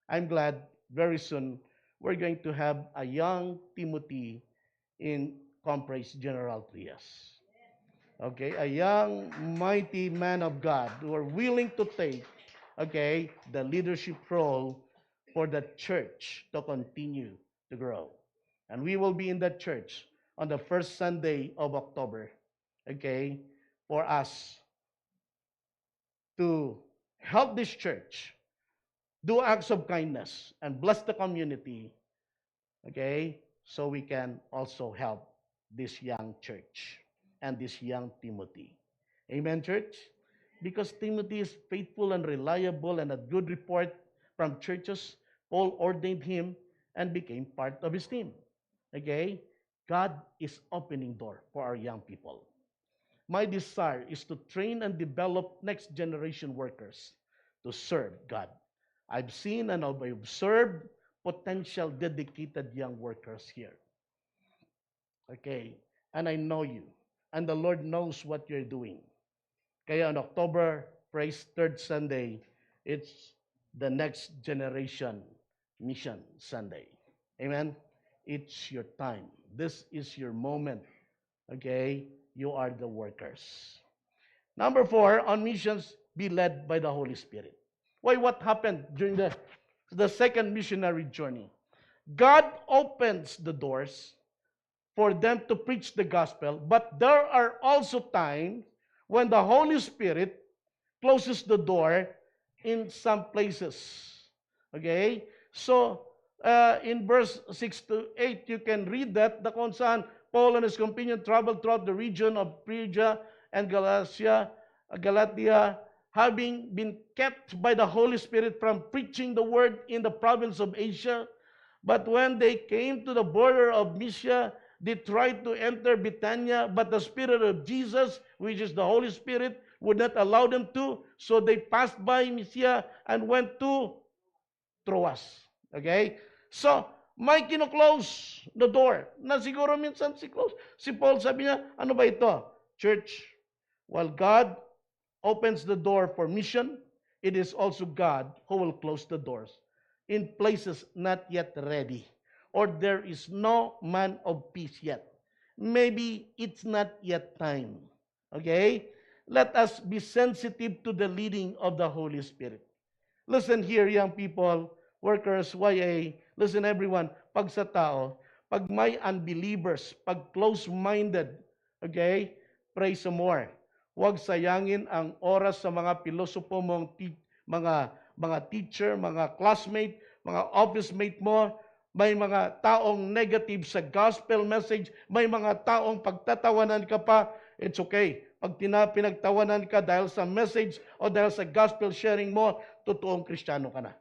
I'm glad very soon we're going to have a young Timothy in Compres General Trias. Okay, a young, mighty man of God who are willing to take the leadership role for the church to continue to grow. And we will be in that church on the first Sunday of October, okay, for us to help this church do acts of kindness and bless the community, okay, so we can also help this young church and this young Timothy. Amen, church? Because Timothy is faithful and reliable and a good report from churches, Paul ordained him and became part of his team. Okay? God is opening door for our young people. My desire is to train and develop next generation workers to serve God. I've seen and I've observed potential dedicated young workers here. Okay? And I know you. And the Lord knows what you're doing. Kaya on October, praise third Sunday, it's the next generation mission Sunday. Amen? It's your time. This is your moment. Okay? You are the workers. Number 4, on missions, be led by the Holy Spirit. Why? What happened during the second missionary journey? God opens the doors for them to preach the gospel, but there are also times when the Holy Spirit closes the door in some places. Okay? So, in verse 6 to 8, you can read that, the kung saan Paul and his companion traveled throughout the region of Phrygia and Galatia, having been kept by the Holy Spirit from preaching the word in the province of Asia. But when they came to the border of Mysia, they tried to enter Bithynia, but the Spirit of Jesus, which is the Holy Spirit, would not allow them to. So they passed by Mysia and went to Troas. Okay? So, may kino-close the door. Na siguro minsan si Paul sabi niya, ano ba ito? Church, while God opens the door for mission, it is also God who will close the doors in places not yet ready, or there is no man of peace yet. Maybe it's not yet time. Okay? Let us be sensitive to the leading of the Holy Spirit. Listen here, young people, workers, YA, listen everyone, pag sa tao, pag may unbelievers, pag close-minded, okay, pray some more. Huwag sayangin ang oras sa mga pilosopo mong mga teacher, mga classmate, mga office mate mo. May mga taong negative sa gospel message, may mga taong pagtatawanan ka pa, it's okay. Pag pinagtawanan ka dahil sa message o dahil sa gospel sharing mo, totoong Kristiyano ka na.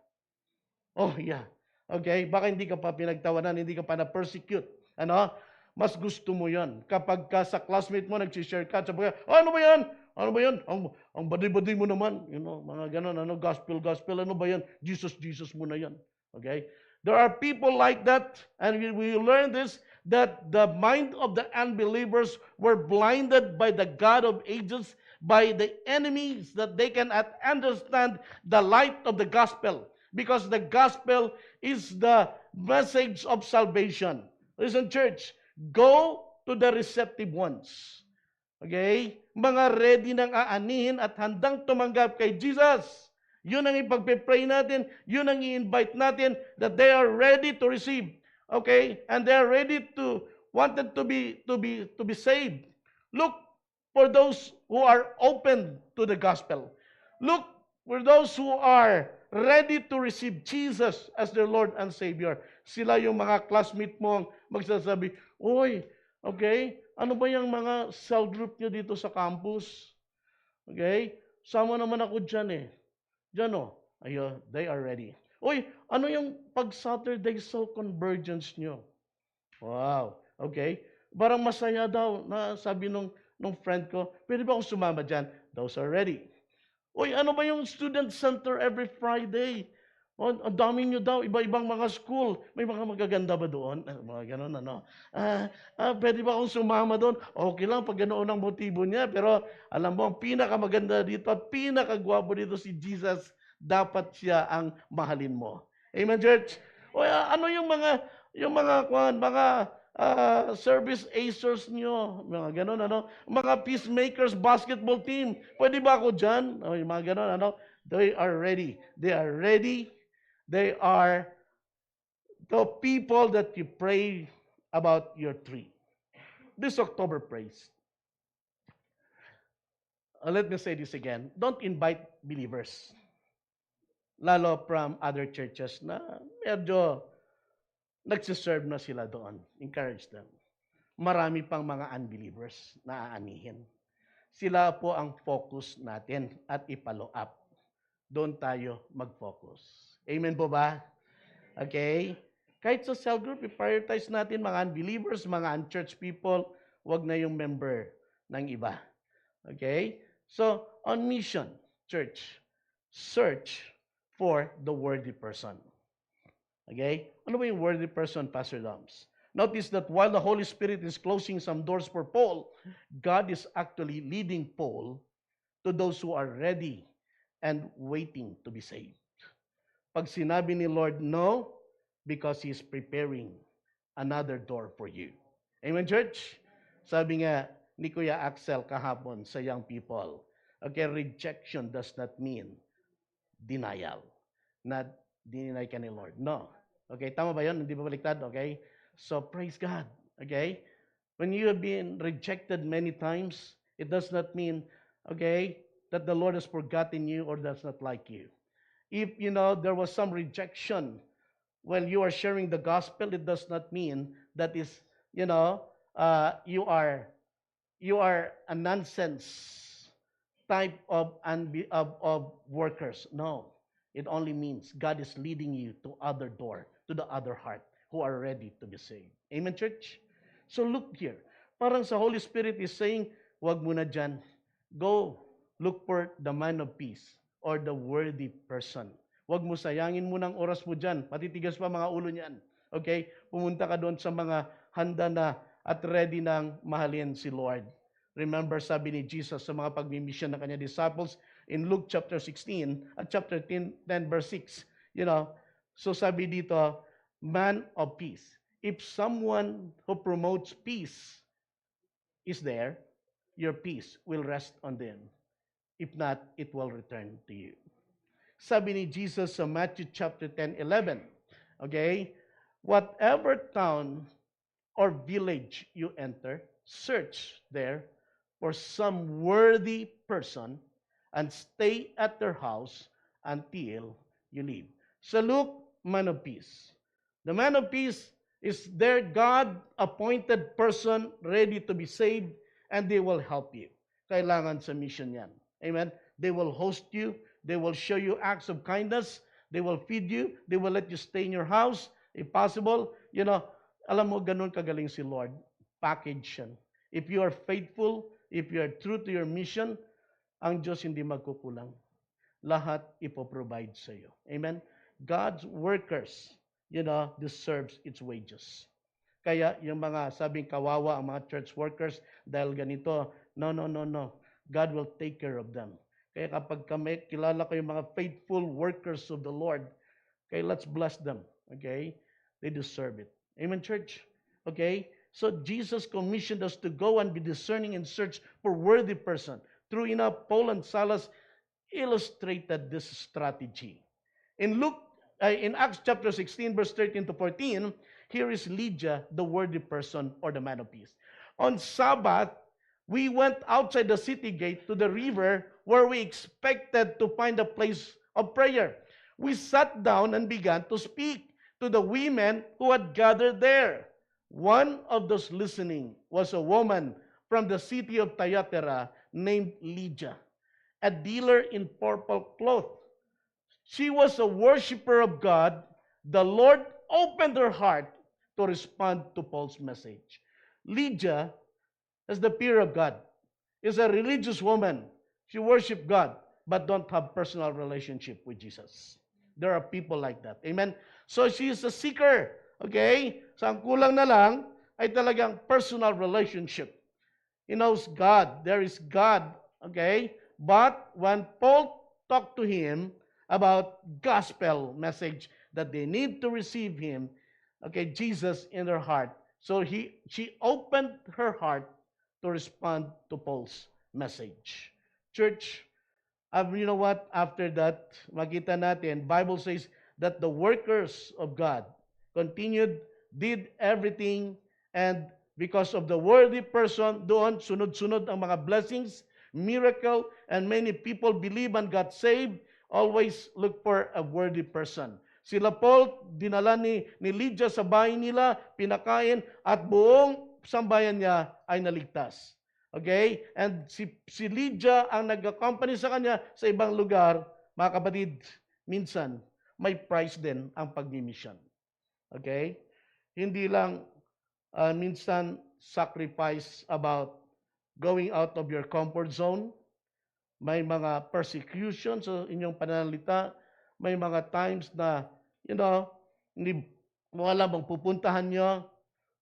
Oh, yeah. Okay? Baka hindi ka pa pinagtawanan, hindi ka pa na-persecute. Ano? Mas gusto mo yon. Kapag ka sa classmate mo, nag-share ka, sabi ka, ano ba yan? Ano ba yan? Ang badi-badi mo naman. You know, mga ganon, gospel, ano ba yan? Jesus mo na yan. Okay? There are people like that, and we learn this, that the mind of the unbelievers were blinded by the God of ages, by the enemies, that they cannot understand the light of the gospel, because the gospel is the message of salvation. Listen, church, go to the receptive ones. Okay? Mga ready nang aanihin at handang tumanggap kay Jesus. Yun ang ipagpe-pray natin, yun ang i-invite natin, that they are ready to receive. Okay? And they are ready to, wanted to be saved. Look for those who are open to the gospel. Look for those who are ready to receive Jesus as their Lord and Savior. Sila yung mga classmate mo magsasabi, oy, okay, ano ba yung mga cell group nyo dito sa campus? Okay? Sama naman ako dyan eh. Diyan o, they are ready. Uy, ano yung pag-Saturday Soul Convergence nyo? Wow, okay. Parang masaya daw, na sabi nung friend ko, pwede ba akong sumama dyan? Those are ready. Uy, ano ba yung student center every Friday? Ang dami nyo daw, iba-ibang mga school. May mga magaganda ba doon? Mga ganun, ano? Pwede ba akong sumama doon? Okay lang, pag ganoon ang motibo niya. Pero alam mo, ang pinakamaganda dito at pinakagwapo dito si Jesus, dapat siya ang mahalin mo. Amen, church? O, ano yung mga service acers nyo, mga ganun, ano? Mga peacemakers basketball team, pwede ba ako dyan? O, mga ganun, ano? They are ready. They are ready. They are the people that you pray about your tree. This October praise, let me say this again. Don't invite believers, lalo from other churches na medyo nagsiserve na sila doon. Encourage them. Marami pang mga unbelievers na aanihin. Sila po ang focus natin at ipalo up. Doon tayo mag-focus. Amen po ba? Okay? Kahit sa cell group, i-prioritize natin mga unbelievers, mga unchurched people, wag na yung member ng iba. Okay? So, on mission, church, search for the worthy person. Okay? Ano ba yung worthy person, Pastor Doms? Notice that while the Holy Spirit is closing some doors for Paul, God is actually leading Paul to those who are ready and waiting to be saved. Pag sinabi ni Lord, no, because He's preparing another door for you. Amen, church? Sabi nga ni Kuya Axel kahapon sa young people, okay, rejection does not mean denial. Not deny ka ni Lord. No. Okay, tama ba yun? Hindi ba baliktad? Okay? So, praise God. Okay? When you have been rejected many times, it does not mean, okay, that the Lord has forgotten you or does not like you. If, there was some rejection when you are sharing the gospel, it does not mean that is, you are a nonsense type of workers. No. It only means God is leading you to other door, to the other heart, who are ready to be saved. Amen, church? So look here. Parang sa Holy Spirit is saying, wag mo na dyan. Go look for the man of peace or the worthy person. Wag mo sayangin mo ng oras mo dyan. Matitigas pa mga ulo niyan. Okay? Pumunta ka doon sa mga handa na at ready nang mahalin si Lord. Remember, sabi ni Jesus sa mga pagmimisyon ng kanyang disciples in Luke chapter 16 at chapter 10 verse 6. So sabi dito, man of peace. If someone who promotes peace is there, your peace will rest on them. If not, it will return to you. Sabi ni Jesus sa Matthew chapter 10:11, okay? Whatever town or village you enter, search there for some worthy person and stay at their house until you leave. So Luke, man of peace. The man of peace is their God-appointed person ready to be saved, and they will help you. Kailangan sa mission yan. Amen? They will host you. They will show you acts of kindness. They will feed you. They will let you stay in your house. If possible, alam mo, ganun kagaling si Lord. Package yan. If you are faithful, if you are true to your mission, ang Diyos hindi magkukulang. Lahat ipoprovide sa iyo. Amen? God's workers, deserves its wages. Kaya yung mga sabing kawawa ang mga church workers dahil ganito, no. God will take care of them. Kaya kapag kilala ko yung mga faithful workers of the Lord, okay, let's bless them. Okay? They deserve it. Amen, church? Okay? So Jesus commissioned us to go and be discerning and search for worthy person. True enough, Paul and Silas illustrated this strategy. In Acts chapter 16, verse 13 to 14, here is Lydia, the worthy person or the man of peace. On Sabbath, we went outside the city gate to the river where we expected to find a place of prayer. We sat down and began to speak to the women who had gathered there. One of those listening was a woman from the city of Thyatira named Lydia, a dealer in purple cloth. She was a worshiper of God. The Lord opened her heart to respond to Paul's message. Lydia has the fear of God. Is a religious woman. She worshiped God, but don't have personal relationship with Jesus. There are people like that. Amen? So she is a seeker. Okay? So ang kulang na lang ay talagang personal relationship. He knows God. There is God. Okay? But when Paul talked to him about gospel message that they need to receive him, okay, Jesus in their heart. So she opened her heart to respond to Paul's message. Church, you know what? After that, makita natin, Bible says that the workers of God continued, did everything, and because of the worthy person, doon sunod-sunod ang mga blessings, miracle, and many people believe and got saved. Always look for a worthy person. Sila Paul, dinala ni Lydia sa bahay nila, pinakain, at buong sambayan niya ay naligtas. Okay? And si Lydia ang nag-accompany sa kanya sa ibang lugar. Mga kapatid, minsan, may price din ang pagmimisyon. Okay? Hindi lang minsan sacrifice about going out of your comfort zone. May mga persecution sa inyong pananalita. May mga times na, wala bang pupuntahan nyo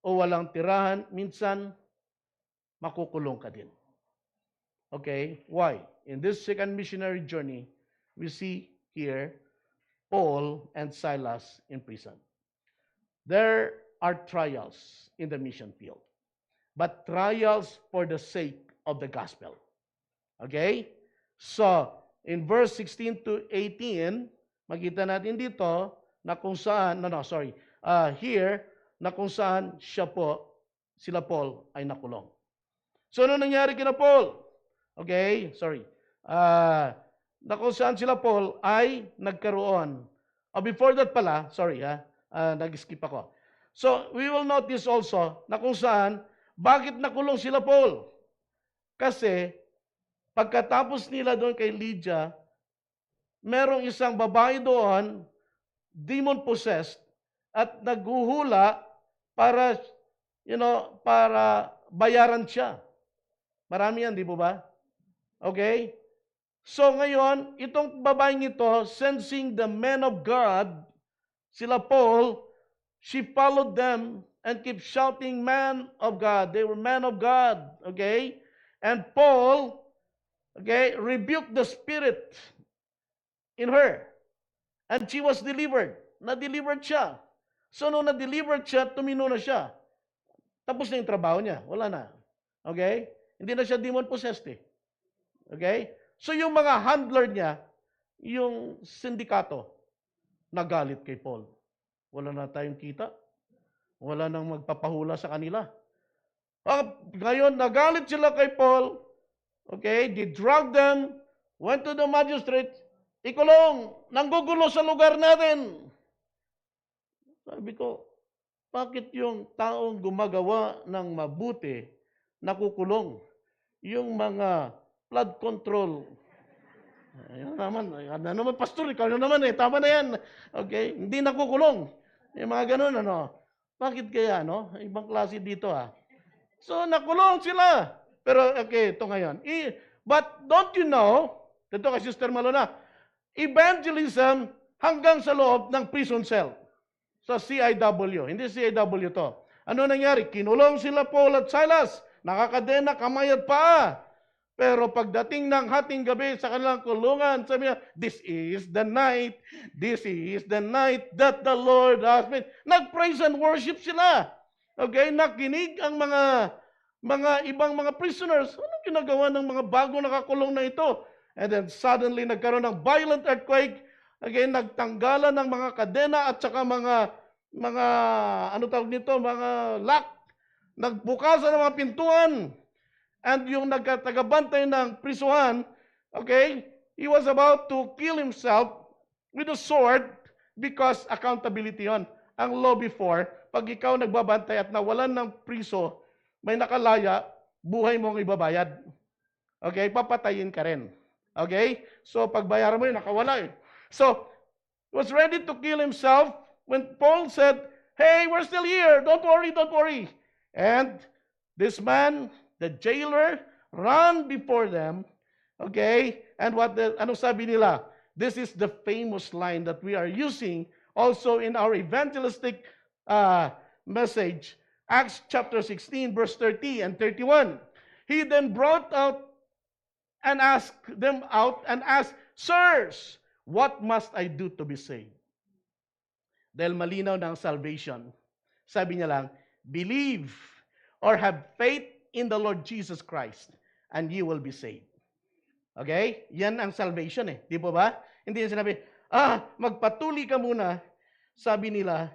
o walang tirahan. Minsan, makukulong ka din. Okay? Why? In this second missionary journey, we see here Paul and Silas in prison. There are trials in the mission field, but trials for the sake of the gospel. Okay? So, in verse 16 to 18, makita natin dito na kung saan, here, na kung saan sila Paul ay nakulong. So, ano nangyari kina Paul? Okay, na kung saan sila Paul ay nagkaroon. Before that pala, nag-skip ako. So, we will note this also, na kung saan, bakit nakulong sila Paul? Kasi, pagkatapos nila doon kay Lydia, merong isang babae doon, demon-possessed, at naghuhula para, para bayaran siya. Marami yan, di po ba? Okay? So ngayon, itong babaeng ito, sensing the men of God, sila Paul, she followed them and kept shouting, "Man of God." They were men of God. Okay? And Paul, rebuked the spirit in her. And she was delivered. Na-delivered siya. So nung na-delivered siya, tumino na siya. Tapos na yung trabaho niya. Wala na. Okay? Hindi na siya demon-possessed eh. Okay? So yung mga handler niya, yung sindikato, nagalit kay Paul. Wala na tayong kita. Wala nang magpapahula sa kanila. Ngayon, nagalit sila kay Paul. Okay? They dragged them, went to the magistrate, ikulong, nanggugulo sa lugar natin. Sabi ko, bakit yung taong gumagawa ng mabuti, nakukulong? Yung mga flood control. Ayun naman, pastor, ikaw na naman tama na yan. Okay, hindi nakukulong. Yung mga ganun, Bakit kaya, Ibang klase dito, So, nakulong sila. Pero, okay, ito ngayon. But don't you know, ito kay Sister Malona, evangelism hanggang sa loob ng prison cell. Sa CIW. Hindi CIW to. Ano nangyari? Kinulong sila Paul at Silas. Nakakadena, kamay at paa. Pero pagdating ng hating gabi sa kanilang kulungan, sabi niya, "This is the night that the Lord has made." Nag-praise and worship sila. Okay? Nakinig ang mga ibang mga prisoners. Anong ginagawa ng mga bagong nakakulong na ito? And then suddenly nagkaroon ng violent earthquake. Again, nagtanggalan ng mga kadena at saka mga mga lock. Nagbukasan ng mga pintuan. And yung nagkatagabantay ng prisuhan, he was about to kill himself with a sword because accountability yon. Ang law before, pag ikaw nagbabantay at nawalan ng priso, may nakalaya, buhay mo ang ibabayad. Okay? Papatayin ka rin. Okay? So, pagbayaran mo yun, nakawala So, was ready to kill himself when Paul said, "Hey, we're still here. Don't worry. And this man, the jailer, ran before them. Okay? And ano sabi nila? This is the famous line that we are using also in our evangelistic message. Acts chapter 16, verse 30 and 31. He then brought out and asked them out and asked, "Sirs, what must I do to be saved?" Dahil malinaw ng salvation. Sabi niya lang, believe or have faith in the Lord Jesus Christ and you will be saved. Okay? Yan ang salvation Di po ba? Hindi niya sinabi, Magpatuli ka muna, sabi nila,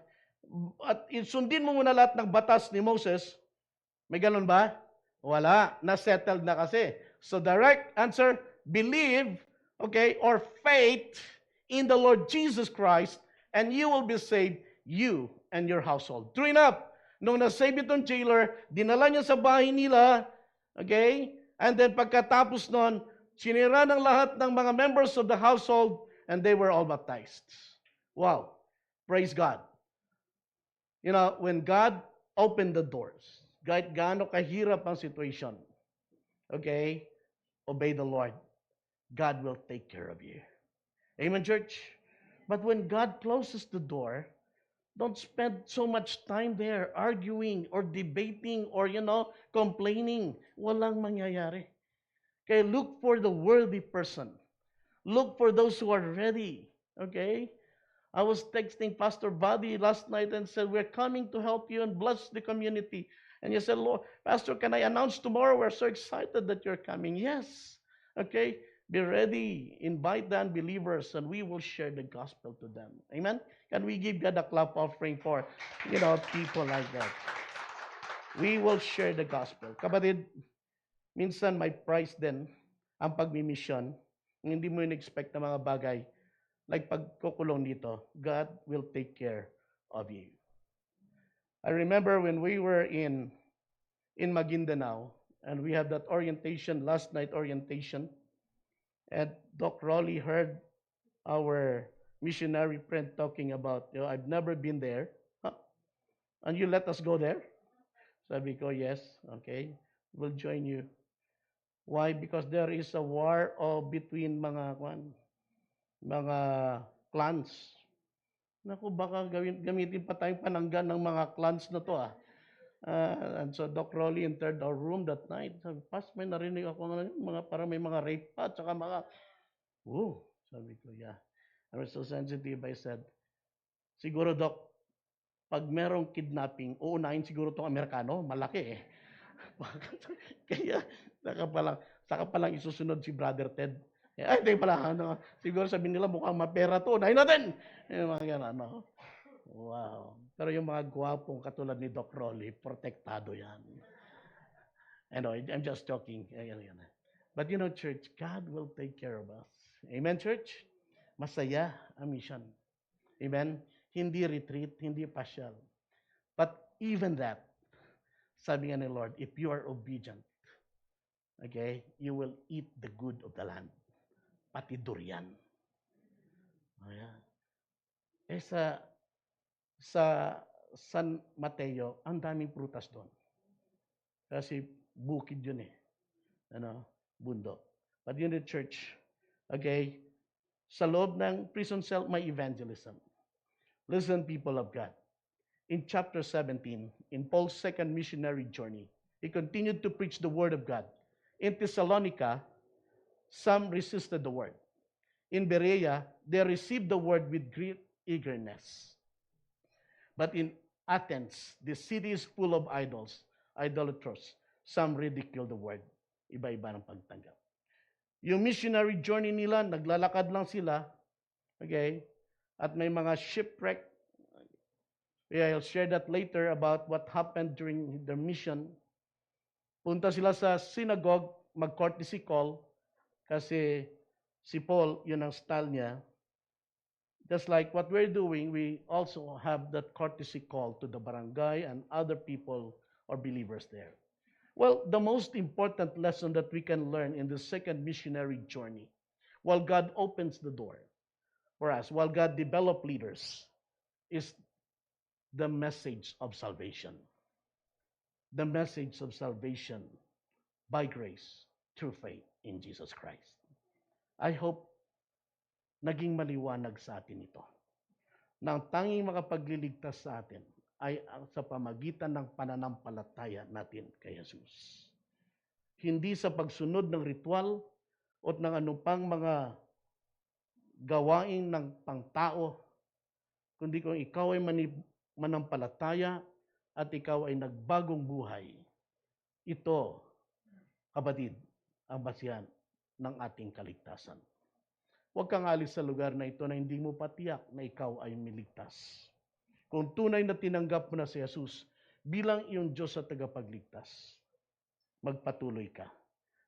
at sundin mo muna lahat ng batas ni Moses. May ganun ba? Wala. Na-settled na kasi. So the right answer, believe, okay, or faith in the Lord Jesus Christ, and you will be saved, you and your household. True enough. Nung na-save itong jailer, dinala niya sa bahay nila, okay, and then pagkatapos nun, sinira ng lahat ng mga members of the household, and they were all baptized. Wow. Praise God. You know, when God opened the doors, kahit gaano kahirap ang situation, okay, obey the Lord. God will take care of you. Amen, church? But when God closes the door, don't spend so much time there arguing or debating or, complaining. Walang mangyayari. Okay, look for the worthy person. Look for those who are ready. Okay? I was texting Pastor Buddy last night and said, we're coming to help you and bless the community. And he said, Lord, Pastor, can I announce tomorrow? We're so excited that you're coming. Yes. Okay. Be ready. Invite the unbelievers and we will share the gospel to them. Amen? Can we give God a clap offering for, people like that? We will share the gospel. Kapatid, minsan may price din ang pagmimisyon. Hindi mo in-expect na mga bagay. Like pagkukulong dito, God will take care of you. I remember when we were in Maguindanao, and we had that orientation, last night orientation, and Doc Raleigh heard our missionary friend talking about, I've never been there. Huh? And you let us go there? Sabi ko, yes, okay, we'll join you. Why? Because there is a war between mga clans. Naku, baka gamitin pa tayong pananggan ng mga clans na to and so Doc Raleigh entered our room that night. Sabi, Pas, may narinig ako parang may mga rape pa, at saka sabi ko, yeah. I was so sensitive, I said, siguro Doc, pag merong kidnapping, uunahin siguro itong Amerikano, malaki Kaya, saka palang isusunod si Brother Ted. Ay, hindi pala, siguro sabihin nila mukhang mapera to, unahin natin! Yung mga gano'n, Wow. Pero yung mga gwapong katulad ni Doc Raleigh, protektado yan. I'm just joking. But church, God will take care of us. Amen, church? Masaya ang mission. Amen? Hindi retreat, hindi pasyal. But even that, sabi nga ni Lord, if you are obedient, okay, you will eat the good of the land. Pati durian. Sa San Mateo, ang daming prutas doon. Kasi bukid yun bundok. But in the church, okay, sa loob ng prison cell, may evangelism. Listen, people of God. In chapter 17, in Paul's second missionary journey, he continued to preach the word of God. In Thessalonica, some resisted the word. In Berea, they received the word with great eagerness. But in Athens, the city is full of idolaters. Some ridicule the word. Iba-iba ng pagtanggap. Yung missionary journey nila, naglalakad lang sila, okay? At may mga shipwreck. I'll share that later about what happened during their mission. Punta sila sa synagogue, mag-courtesy call, kasi si Paul, yun ang style niya. Just like what we're doing, we also have that courtesy call to the barangay and other people or believers there. Well, the most important lesson that we can learn in the second missionary journey, while God opens the door for us, while God develops leaders, is the message of salvation. The message of salvation by grace through faith in Jesus Christ. I hope naging maliwanag sa atin ito. Na ang tanging makapagliligtas sa atin ay sa pamagitan ng pananampalataya natin kay Jesus. Hindi sa pagsunod ng ritual o ng anumang mga gawain ng pangtao, kundi kung ikaw ay manampalataya at ikaw ay nagbagong buhay, ito, kapatid, ang basihan ng ating kaligtasan. huwag kang alis sa lugar na ito na hindi mo patiyak na ikaw ay miligtas. Kung tunay na tinanggap mo na si Jesus bilang iyong Diyos at tagapagligtas, magpatuloy ka.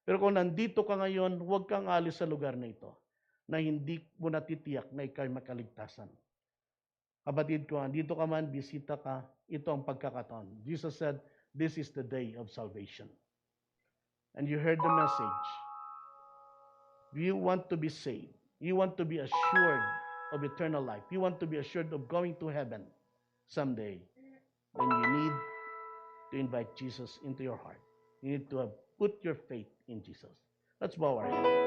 Pero kung nandito ka ngayon, huwag kang alis sa lugar na ito na hindi mo natitiyak na ikaw ay makaligtasan. Kapatid ko, andito ka man, bisita ka, ito ang pagkakataon. Jesus said, this is the day of salvation. And you heard the message. You want to be saved. You want to be assured of eternal life. You want to be assured of going to heaven someday. Then you need to invite Jesus into your heart. You need to have put your faith in Jesus. Let's bow our heads.